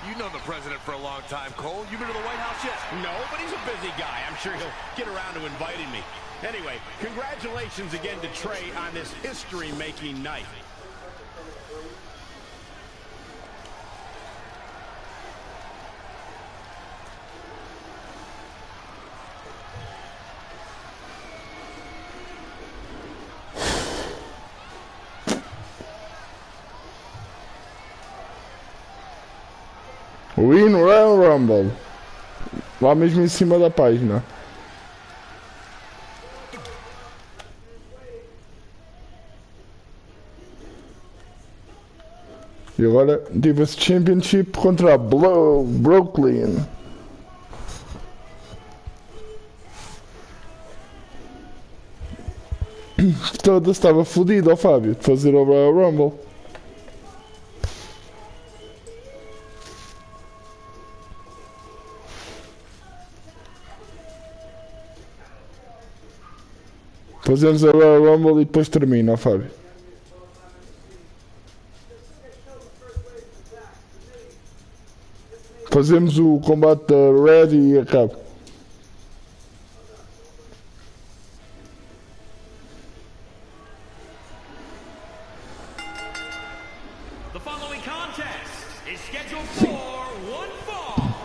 You know the president for a long time, Cole. You been to the White House yet? No, but he's a busy guy. I'm sure he'll get around to inviting me. Anyway, congratulations again to Trey on this history-making night. Win Royal Rumble. Lá mesmo em cima da página. E agora Divas Championship contra a Brooklyn. Toda estava fodido, ó Fábio, de fazer o Royal Rumble. Fazemos a Royal Rumble e depois termina, ó Fábio. Fazemos o combate da Red e acaba. The following contest is scheduled for one fall.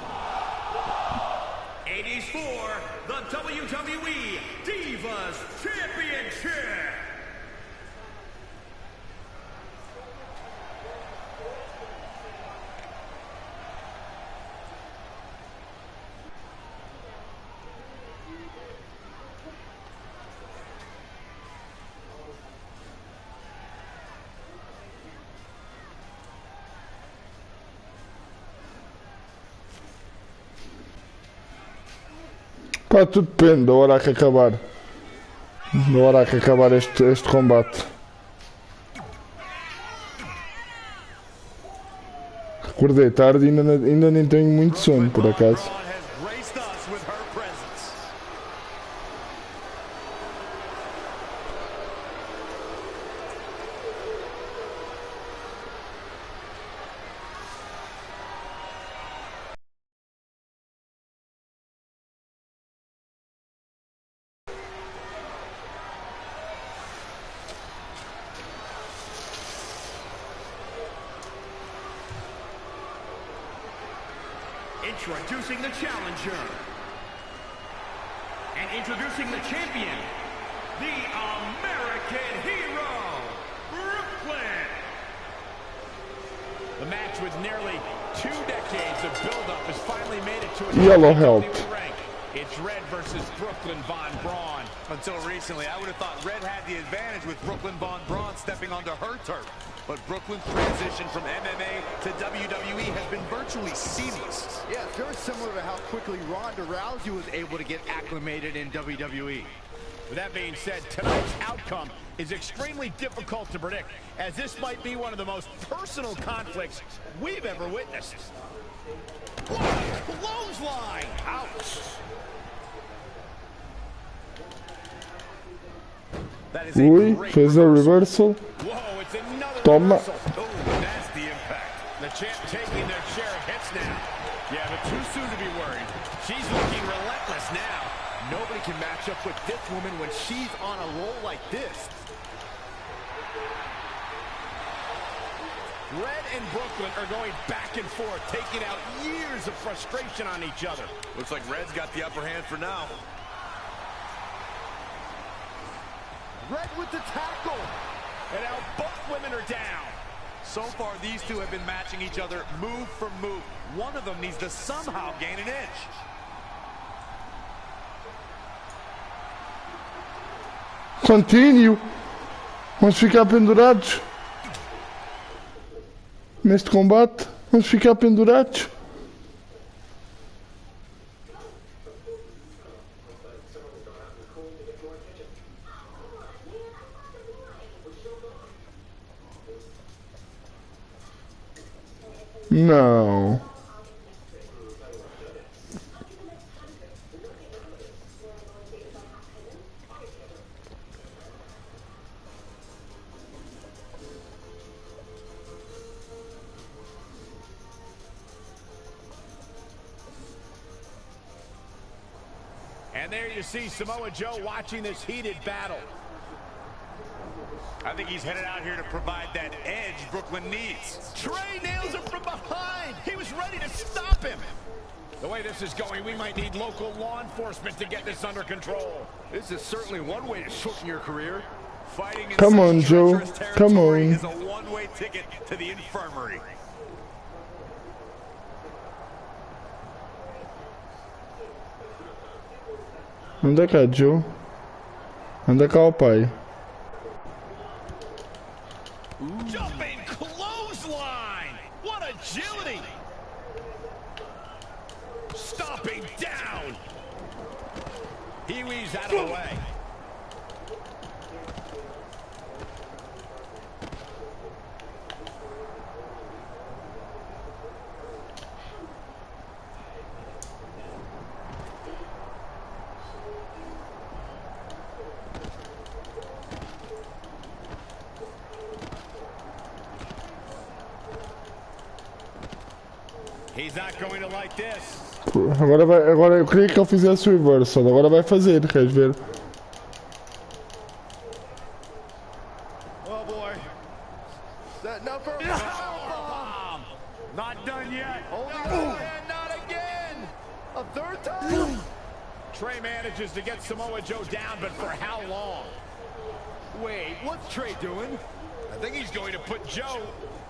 It is for the WWE Divas Championship. Pá, tudo depende da hora que acabar. Da hora que acabar este combate. Acordei tarde e ainda nem tenho muito sono, por acaso. Introducing the challenger. And introducing the champion, the American Hero, Brooklyn. The match with nearly 2 decades of build-up has finally made it to a Yellow help. rank. It's Red versus Brooklyn Von Braun. Until recently, I would have thought Red had the advantage with Brooklyn Von Braun stepping onto her turf. But Brooklyn's transition from MMA to WWE has been virtually seamless. Yeah, it's very similar to how quickly Ronda Rousey was able to get acclimated in WWE. With that being said, tonight's outcome is extremely difficult to predict, as this might be one of the most personal conflicts we've ever witnessed. What a clothesline! Ouch! Ui, fez a reversal. Whoa, it's another Toma. reversal. Oh, that's the impact. The champ taking their share of hits now. Yeah, but too soon to be worried. She's looking relentless now. Nobody can match up with this woman when she's on a roll like this. Red and Brooklyn are going back and forth, taking out years of frustration on each other. Looks like Red's got the upper hand for now. Red with the tackle. And now both women are down. So far, these two have been matching each other move for move. One of them needs to somehow gain an edge. Continue. Vamos ficar pendurados. Neste combate, vamos ficar pendurados. Não. And there you see Samoa Joe watching this heated battle. I think he's headed out here to provide that edge Brooklyn needs. Trey nails him from behind. He was ready to stop him. The way this is going, we might need local law enforcement to get this under control. This is certainly one way to shorten your career. Fighting in Come on, such Joe. treacherous Come territory on. is a one-way ticket to the infirmary. Anda cá, Joe. Anda cá, o pai. Jumping clothesline! What agility! Stomping down! He weaves out of the way. He's not going to like this. Agora eu queria que ele fizesse o reversal, agora vai fazer, queres ver? Oh boy. Setting up for a bomb. Not done yet. And not again. A third time. Trey manages to get Samoa Joe down, but for how long? Wait, what's Trey doing? I think he's going to put Joe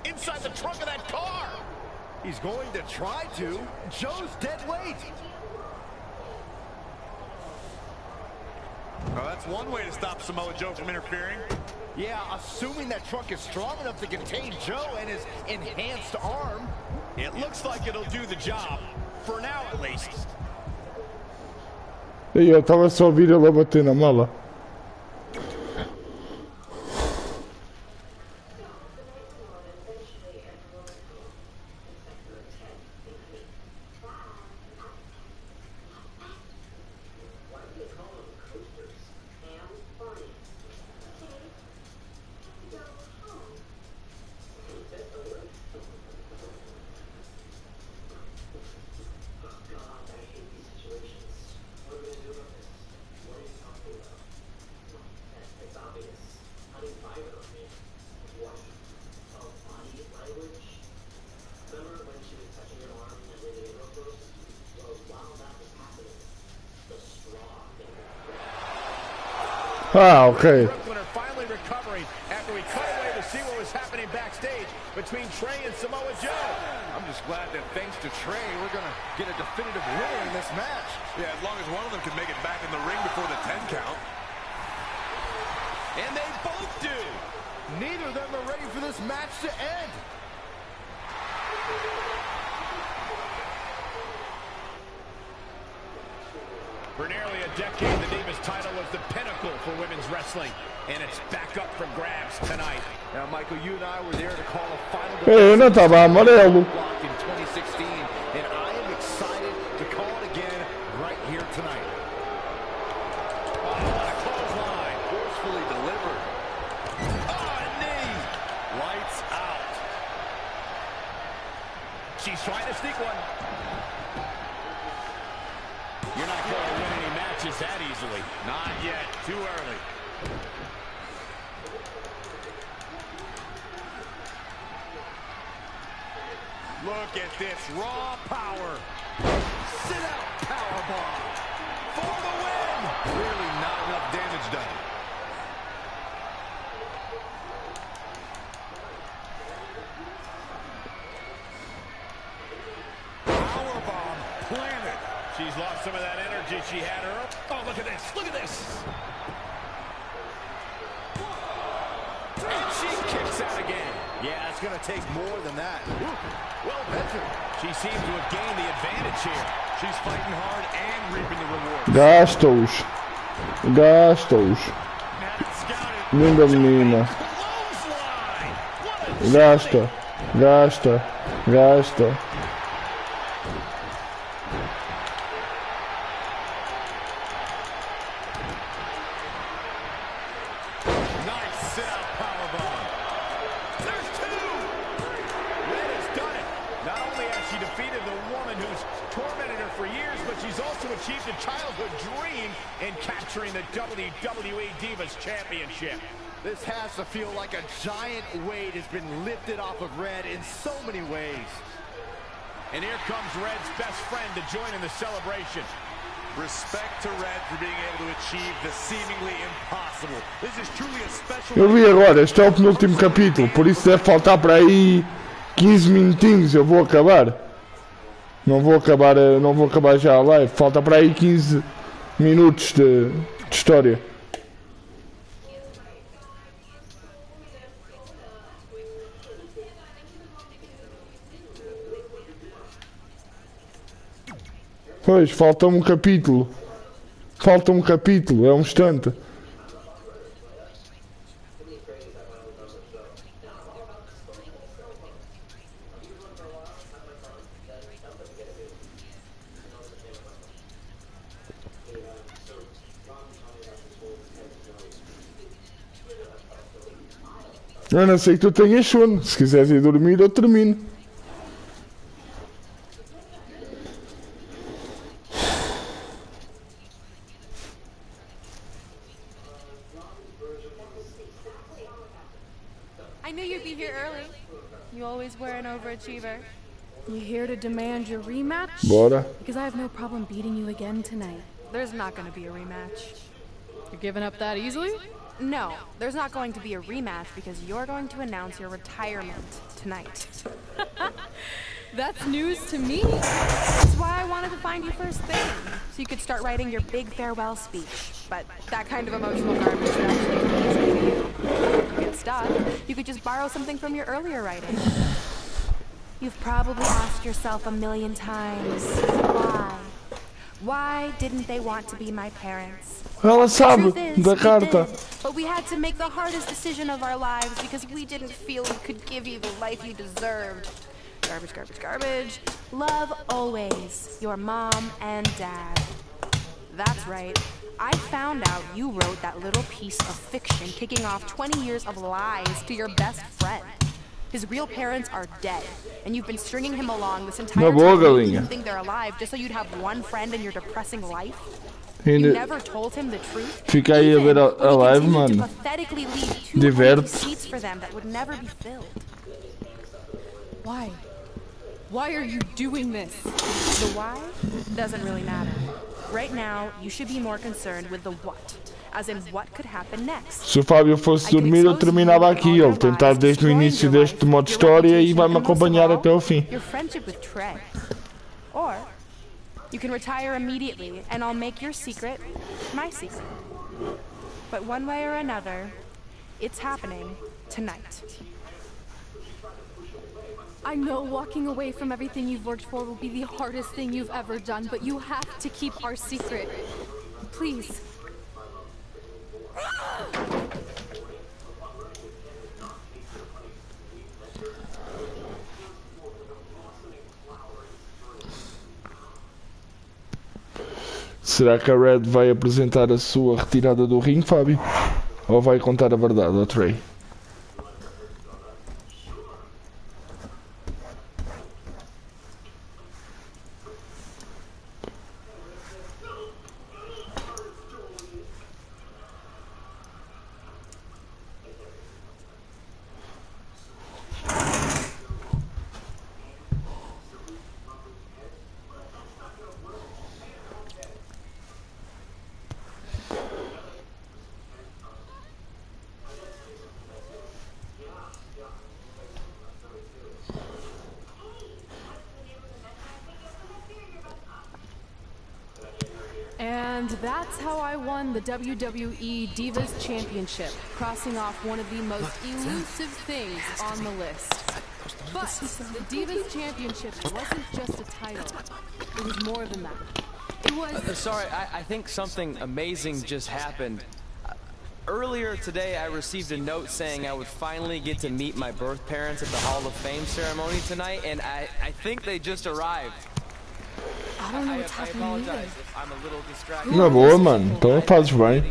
inside the trunk of that car. He's going to try to. Joe's dead weight. Oh, that's one way to stop Samoa Joe from interfering. Yeah, assuming that truck is strong enough to contain Joe and his enhanced arm. It looks like it'll do the job. For now, at least. E eu estava só a ouvir ele a bater na mala. Ah, okay. Brooklyn are finally recovering after we cut away to see what was happening backstage between Trey and Samoa Joe. I'm just glad that thanks to Trey, we're going to get a definitive winner in this match. Yeah, as long as one of them can make it back in the ring before the 10 count. And they both do. Neither of them are ready for this match to end. For nearly a decade, the Divas title was the pinnacle for women's wrestling, and it's back up for grabs tonight. Now, Michael, you and I were there to call a final Eu não estava amarelo. in 2016, and I am excited to call it again right here tonight. Oh, what a clothesline. Forcefully delivered. Oh, a knee. Lights out. She's trying to sneak one. You're not going to win any matches that easily. Not yet. Too early. Look at this raw power. Sit out powerbomb for the win. Clearly not enough damage done. Powerbomb planted. She's lost some of that energy she had earlier. Oh, look at this. Look at this. And she kicks out again. Yeah, it's going to take more than that. Well measured. She seems to have gained the advantage here. She's fighting hard and reaping the rewards. Gastos. Gastos. Linda menina. Gasta. Gasta. Gasta. The WWE Divas Championship. This has to feel like a giant weight has been lifted off of Red in so many ways. And here comes Red's best friend to join in the celebration. Respect to Red for being able to achieve the seemingly impossible. This is truly a special. Eu vi agora, este é o penúltimo capítulo, por isso deve faltar para aí 15 minutinhos, eu vou acabar. Não vou acabar já a live, falta para aí 15 minutos de história. Pois, falta-me um capítulo. Falta um capítulo, é um instante. Eu não sei que tu tenhas sono. Se quiseres ir dormir, eu termino. I knew you'd be here early. You always were an overachiever. You here to demand your rematch? Bora. Because I have no problem beating you again tonight. There's not going to be a rematch. You're giving up that easily? No, there's not going to be a rematch because you're going to announce your retirement tonight. That's news to me. That's why I wanted to find you first thing, so you could start writing your big farewell speech. But that kind of emotional garbage should actually come easy to you. If you get stuck, you could just borrow something from your earlier writing. You've probably asked yourself a million times, why? Why didn't they want to be my parents? Ela sabe Truth is, da we carta. did, but we had to make the hardest decision of our lives because we didn't feel we could give you the life you deserved. Garbage, garbage, garbage. Love always, your mom and dad. That's right. I found out you wrote that little piece of fiction kicking off 20 years of lies to your best friend. His real parents are dead, and you've been stringing him along this entire Na boa, time making galinha. him think they're alive just so you'd have one friend in your depressing life? Ainda You never told him the truth? fica aí a ver a live, Continued to mano. pathetically leave two Diverte. empty seats for them that would never be filled. Why? Why are you doing this? The why doesn't really matter. Right now, you should be more concerned with the what, as in what could happen next. Se o Fábio fosse dormir, eu terminava aqui. Ele tentar desde o início deste modo história e vai-me acompanhar até o fim. Your friendship with Trey. Or you can retire immediately and I'll make your secret my secret. But one way or another, it's happening tonight. I know walking away from everything you've worked for will be the hardest thing you've ever done, but you have to keep our secret. Please. Será que a Red vai apresentar a sua retirada do ringue, Fábio? Ou vai contar a verdade ao Trey? And that's how I won the WWE Divas Championship, crossing off one of the most elusive things on the list. But the Divas Championship wasn't just a title. It was more than that. It was... Sorry, I think something amazing just happened. Earlier today, I received a note saying I would finally get to meet my birth parents at the Hall of Fame ceremony tonight, and I think they just arrived. I don't know what's happening either. Na boa, mano. Então fazes bem.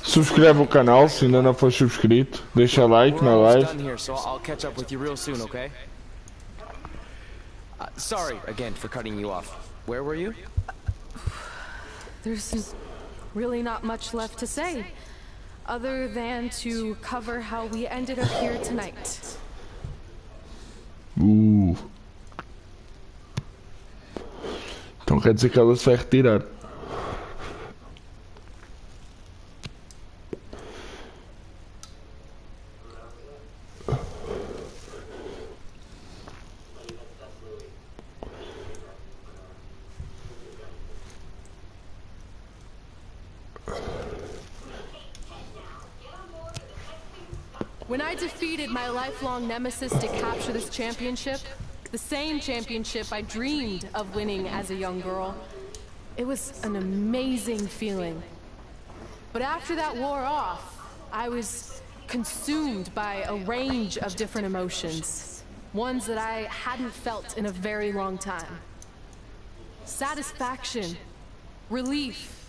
Subscreve o canal se ainda não for subscrito. Deixa like na live. Sorry again for cutting you off. Where were you? There's really not much left to say, other than to cover how we ended up here tonight. Então quer dizer que ela se vai retirar. When I defeated my lifelong nemesis to capture this championship, the same championship I dreamed of winning as a young girl, it was an amazing feeling. But after that wore off, I was consumed by a range of different emotions, ones that I hadn't felt in a very long time. Satisfaction, relief,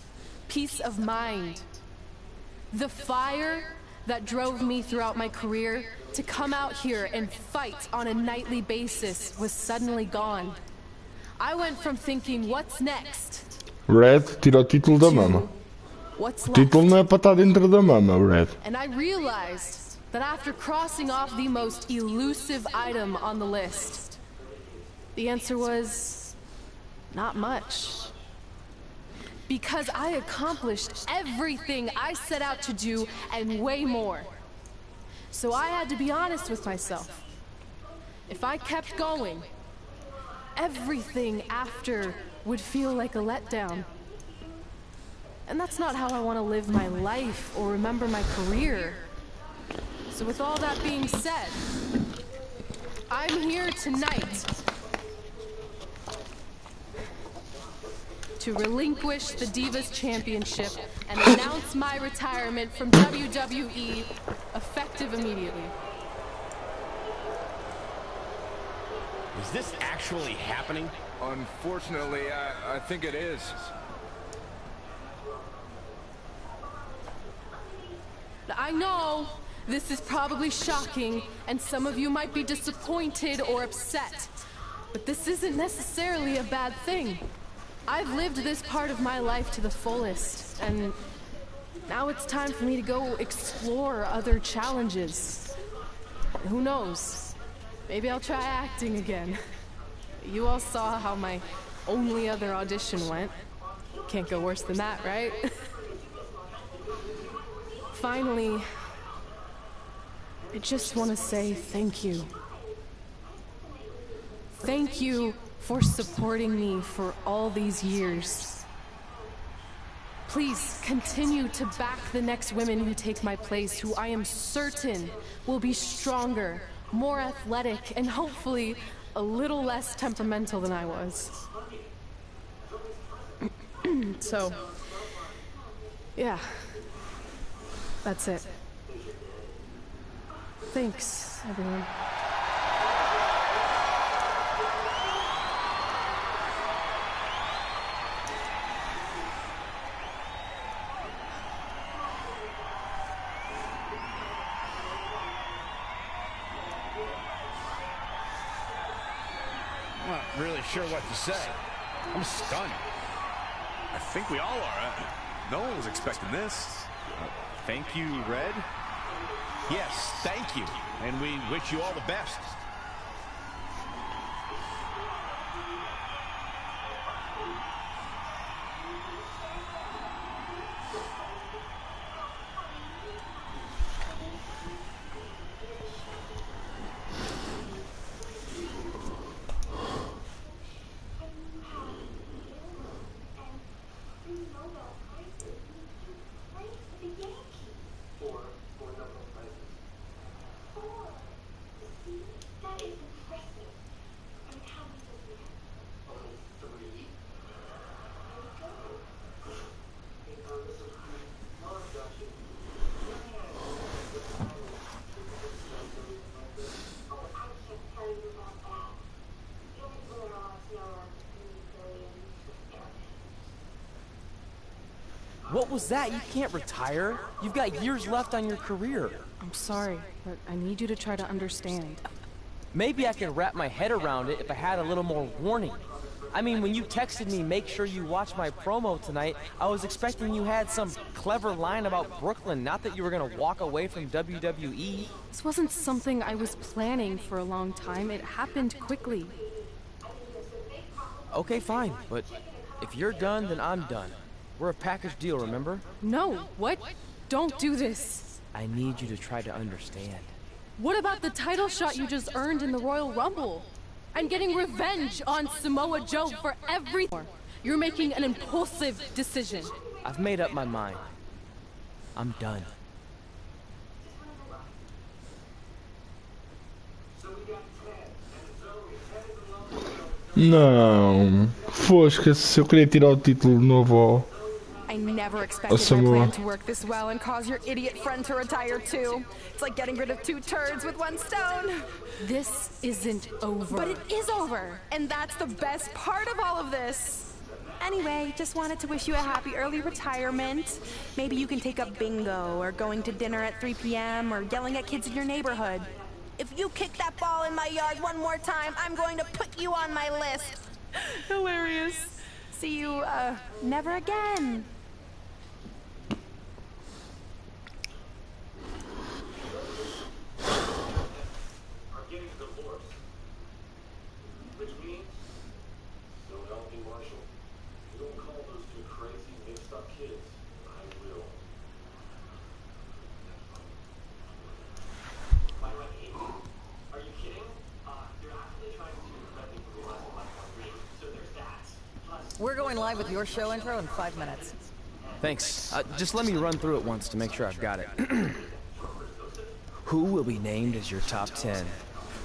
peace of mind. The fire that drove me throughout my career to come out here and fight on a nightly basis was suddenly gone. I went from thinking, what's next? Red tira o título da mama. What's O título left? não é para estar dentro da mama, Red. And I realized that after crossing off the most elusive item on the list, the answer was not much. Because I accomplished everything I set out to do and way more. So I had to be honest with myself. If I kept going, everything after would feel like a letdown. And that's not how I want to live my life or remember my career. So with all that being said, I'm here tonight to relinquish the Divas Championship and announce my retirement from WWE, effective immediately. Is this actually happening? Unfortunately, I think it is. I know this is probably shocking, and some of you might be disappointed or upset, but this isn't necessarily a bad thing. I've lived this part of my life to the fullest, and now it's time for me to go explore other challenges. Who knows? Maybe I'll try acting again. You all saw how my only other audition went. Can't go worse than that, right? Finally, I just want to say thank you. Thank you for supporting me for all these years. Please continue to back the next women who take my place, who I am certain will be stronger, more athletic, and hopefully a little less temperamental than I was. So, yeah, that's it. Thanks, everyone. I'm not really sure what to say. I'm stunned. I think we all are. No one was expecting this. Thank you, Red. Yes, thank you. And we wish you all the best. What was that? You can't retire. You've got years left on your career. I'm sorry, but I need you to try to understand. Maybe I could wrap my head around it if I had a little more warning. I mean, when you texted me, make sure you watch my promo tonight, I was expecting you had some clever line about Brooklyn, not that you were gonna walk away from WWE. This wasn't something I was planning for a long time. It happened quickly. Okay, fine, but if you're done, then I'm done. We're a package deal, remember? No, what? Don't do this. I need you to try to understand. What about the title shot you just earned in the Royal Rumble? I'm getting revenge on Samoa Joe for everything. You're making an impulsive decision. I've made up my mind. I'm done. Não. Fosca-se, eu queria tirar o título novo ao... I never expected my plan to work this well and cause your idiot friend to retire too. It's like getting rid of 2 turds with 1 stone. This isn't over. But it is over, and that's the best part of all of this. Anyway, just wanted to wish you a happy early retirement. Maybe you can take up bingo, or going to dinner at 3 p.m., or yelling at kids in your neighborhood. If you kick that ball in my yard one more time, I'm going to put you on my list. Hilarious. See you, never again. We're going live with your show intro in 5 minutes. Thanks. Just let me run through it once to make sure I've got it. Who will be named as your top 10?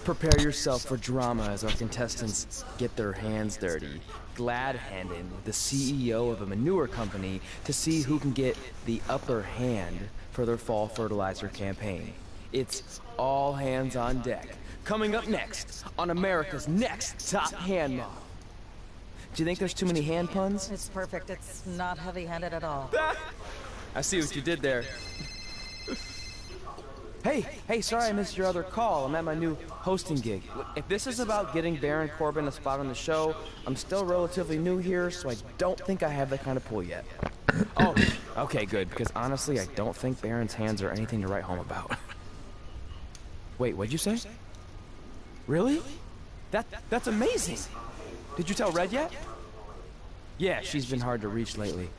Prepare yourself for drama as our contestants get their hands dirty, glad-handing with the CEO of a manure company to see who can get the upper hand for their fall fertilizer campaign. It's all hands on deck. Coming up next on America's Next Top Hand Model. Do you think there's too many hand puns? It's perfect. It's not heavy-handed at all. I see what you did there. Hey, sorry I missed your other call. I'm at my new hosting gig. If this is about getting Baron Corbin a spot on the show, I'm still relatively new here, so I don't think I have that kind of pull yet. Oh, okay, good, because honestly, I don't think Baron's hands are anything to write home about. Wait, what'd you say? Really? That's amazing! Did you tell Red yet? Yeah, she's been hard to reach lately.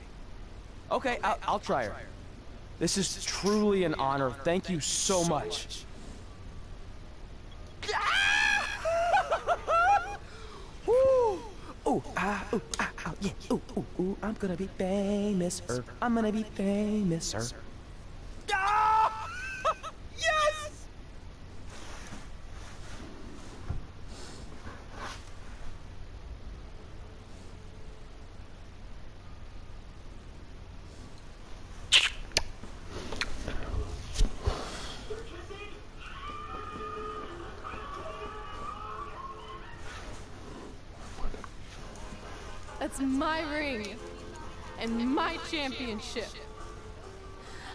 Okay, I'll try her. This is truly an honor. Thank you so much. I'm gonna be famous, I'm gonna be famous, Yes! That's my ring and my championship.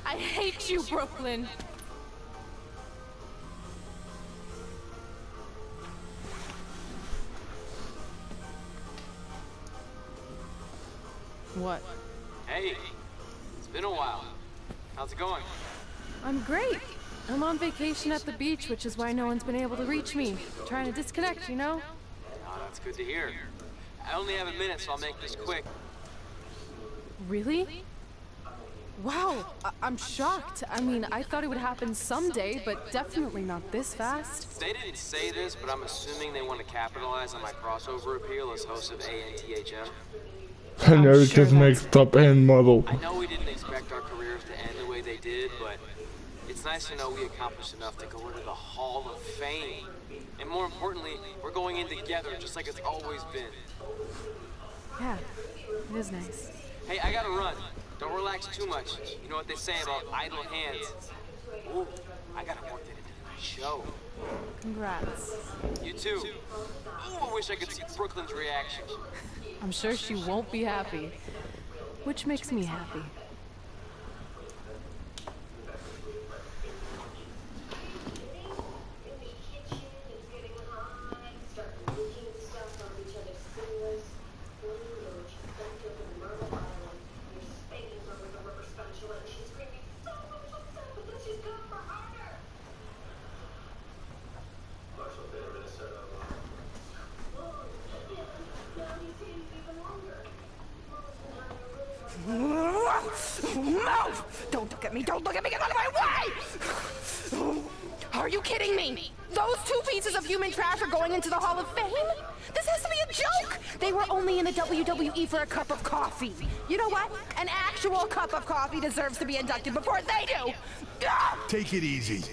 I hate you, Brooklyn. What? Hey, it's been a while. How's it going? I'm great. I'm on vacation at the beach, which is why no one's been able to reach me. Trying to disconnect, you know? Oh, that's good to hear. I only have a minute, so I'll make this quick. Really? Wow, I'm shocked. I mean, I thought it would happen someday, but definitely not this fast. They didn't say this, but I'm assuming they want to capitalize on my crossover appeal as host of ANTHM. America's Next Top Hand Model. I know we didn't expect our careers to end the way they did, but it's nice to know we accomplished enough to go into the Hall of Fame. And more importantly, we're going in together, just like it's always been. Yeah, it is nice. Hey, I gotta run. Don't relax too much. You know what they say about idle hands. Ooh, I gotta work that into my show. Congrats. You too. Ooh, I wish I could see Brooklyn's reaction. I'm sure she won't be happy, which makes me happy. Move! Don't look at me! Don't look at me! Get out of my way! Are you kidding me? Those two pieces of human trash are going into the Hall of Fame? This has to be a joke! They were only in the WWE for a cup of coffee. You know what? An actual cup of coffee deserves to be inducted before they do! Take it easy.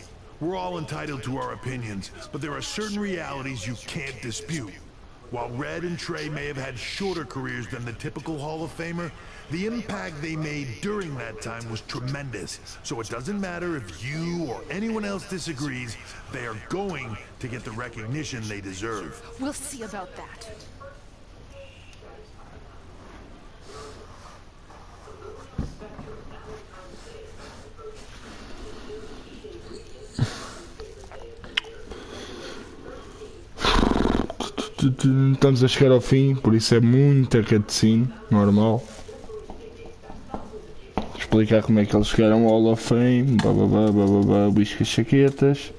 We're all entitled to our opinions, but there are certain realities you can't dispute. While Red and Trey may have had shorter careers than the typical Hall of Famer, the impact they made during that time was tremendous. So it doesn't matter if you or anyone else disagrees, they are going to get the recognition they deserve. We'll see about that. Estamos a chegar ao fim, por isso é muita cutscene, normal. Explicar como é que eles chegaram ao Hall of Fame, biscas chaquetas.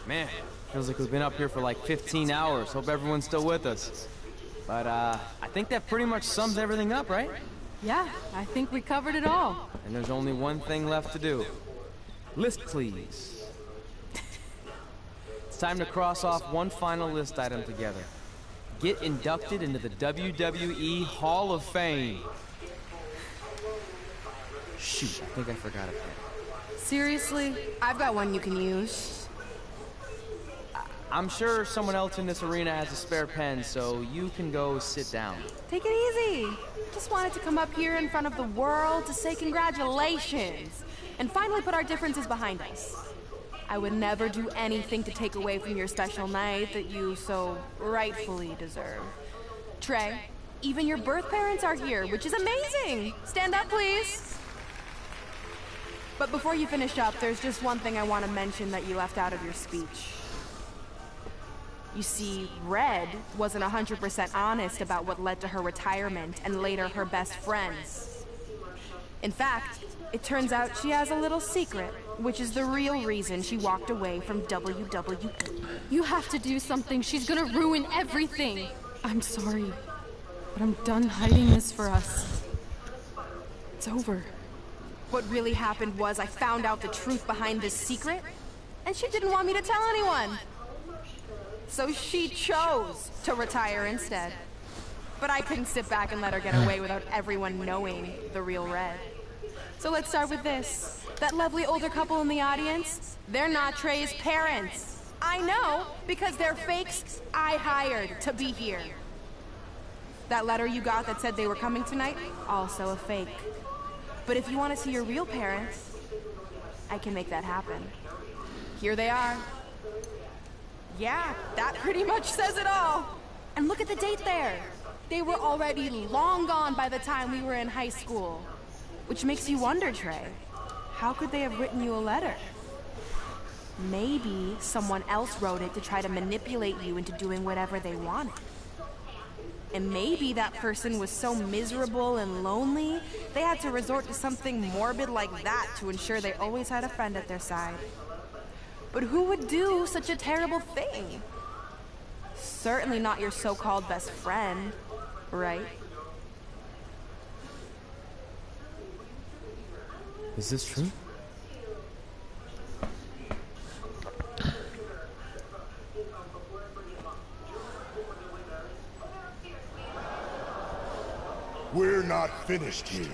Man, feels like we've been up here for like 15 hours. Hope everyone's still with us. But, I think that pretty much sums everything up, right? Yeah, I think we covered it all. And there's only one thing left to do. List, please. It's time to cross off one final list item together. Get inducted into the WWE Hall of Fame. Shoot, I think I forgot a pen. Seriously? I've got one you can use. I'm sure someone else in this arena has a spare pen, so you can go sit down. Take it easy. Just wanted to come up here in front of the world to say congratulations and finally put our differences behind us. I would never do anything to take away from your special night that you so rightfully deserve. Trey, even your birth parents are here, which is amazing. Stand up, please. But before you finish up, there's just one thing I want to mention that you left out of your speech. You see, Red wasn't 100% honest about what led to her retirement and later her best friends. In fact, it turns out she has a little secret, which is the real reason she walked away from WWE. You have to do something. She's gonna ruin everything. I'm sorry, but I'm done hiding this for us. It's over. What really happened was I found out the truth behind this secret, and she didn't want me to tell anyone. So she chose to retire instead. But I couldn't sit back and let her get away without everyone knowing the real Red. So let's start with this. That lovely older couple in the audience, they're not Trey's parents. I know, because they're fakes I hired to be here. That letter you got that said they were coming tonight, also a fake. But if you want to see your real parents, I can make that happen. Here they are. Yeah, that pretty much says it all. And look at the date there. They were already long gone by the time we were in high school. Which makes you wonder, Trey, how could they have written you a letter? Maybe someone else wrote it to try to manipulate you into doing whatever they wanted. And maybe that person was so miserable and lonely, they had to resort to something morbid like that to ensure they always had a friend at their side. But who would do such a terrible thing? Certainly not your so-called best friend, right? Is this true? We're not finished here.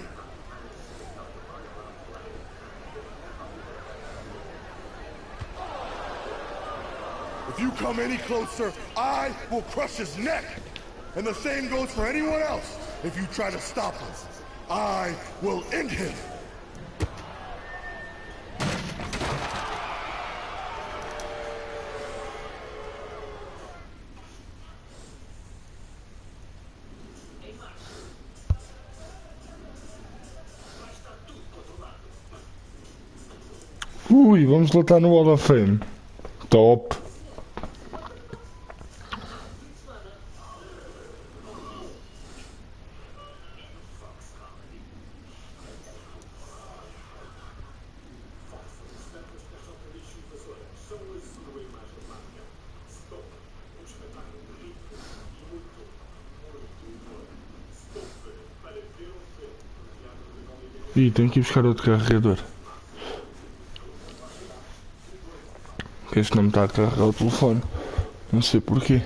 If you come any closer, I will crush his neck. And the same goes for anyone else. If you try to stop us, I will end him. Ui, vamos lutar no Hall of Fame. Top. Ih, tenho que ir buscar outro carregador. Porque este não me está a carregar o telefone. Não sei porquê.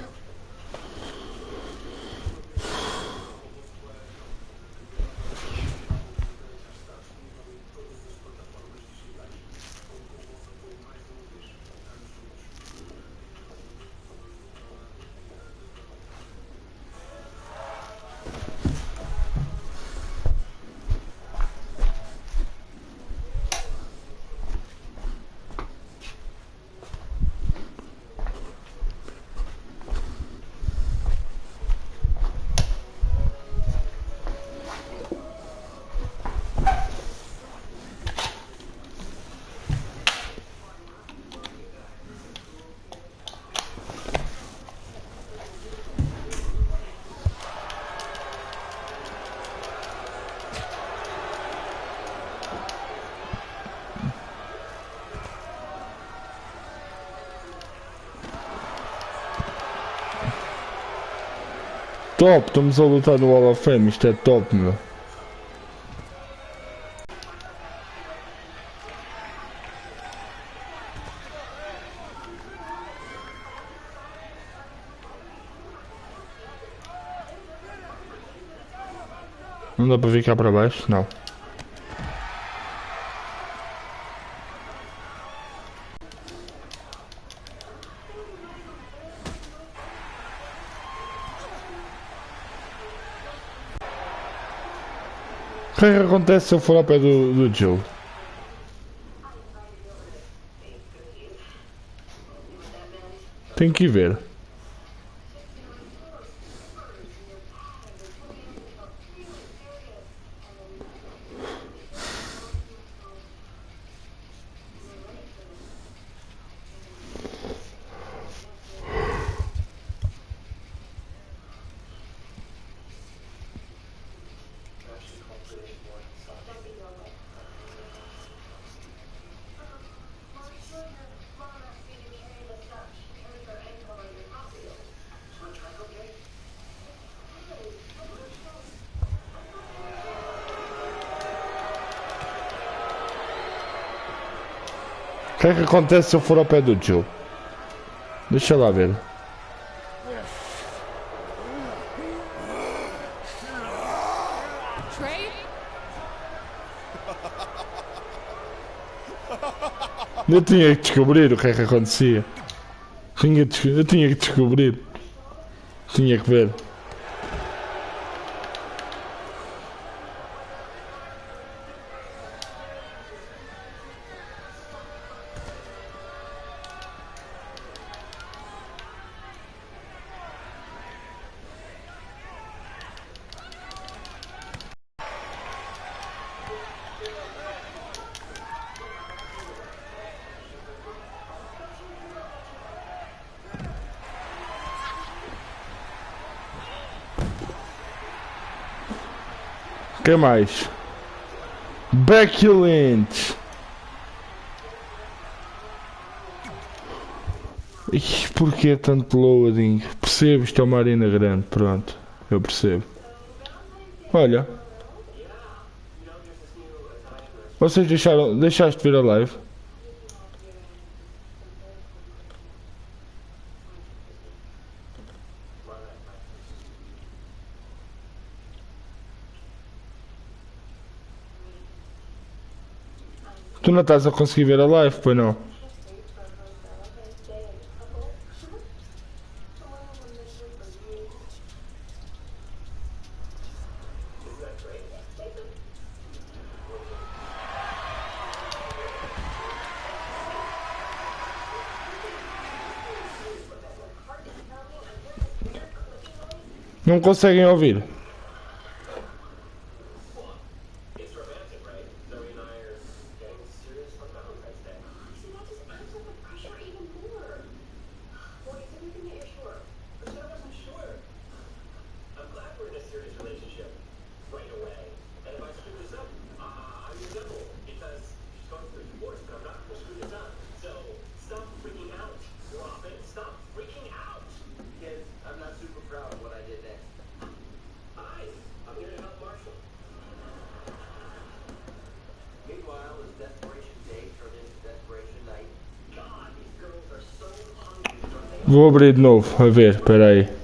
Top, estamos a lutar no Hall of Fame, isto é top, meu. Não dá para vir cá para baixo? Não. O que é que acontece se eu for ao pé do Joe? Tenho que ir ver. O que é que acontece se eu for ao pé do Joe? Deixa lá ver. Eu tinha que descobrir o que é que acontecia. Eu tinha que descobrir. Tinha que ver. O que mais? Becky Lynch. Ih, porquê tanto loading? Percebo, isto é uma arena grande, pronto, eu percebo. Olha. Vocês deixaste de ver a live? Tu não estás a conseguir ver a live, pois não? Não conseguem ouvir? Vou abrir de novo, a ver, espera aí.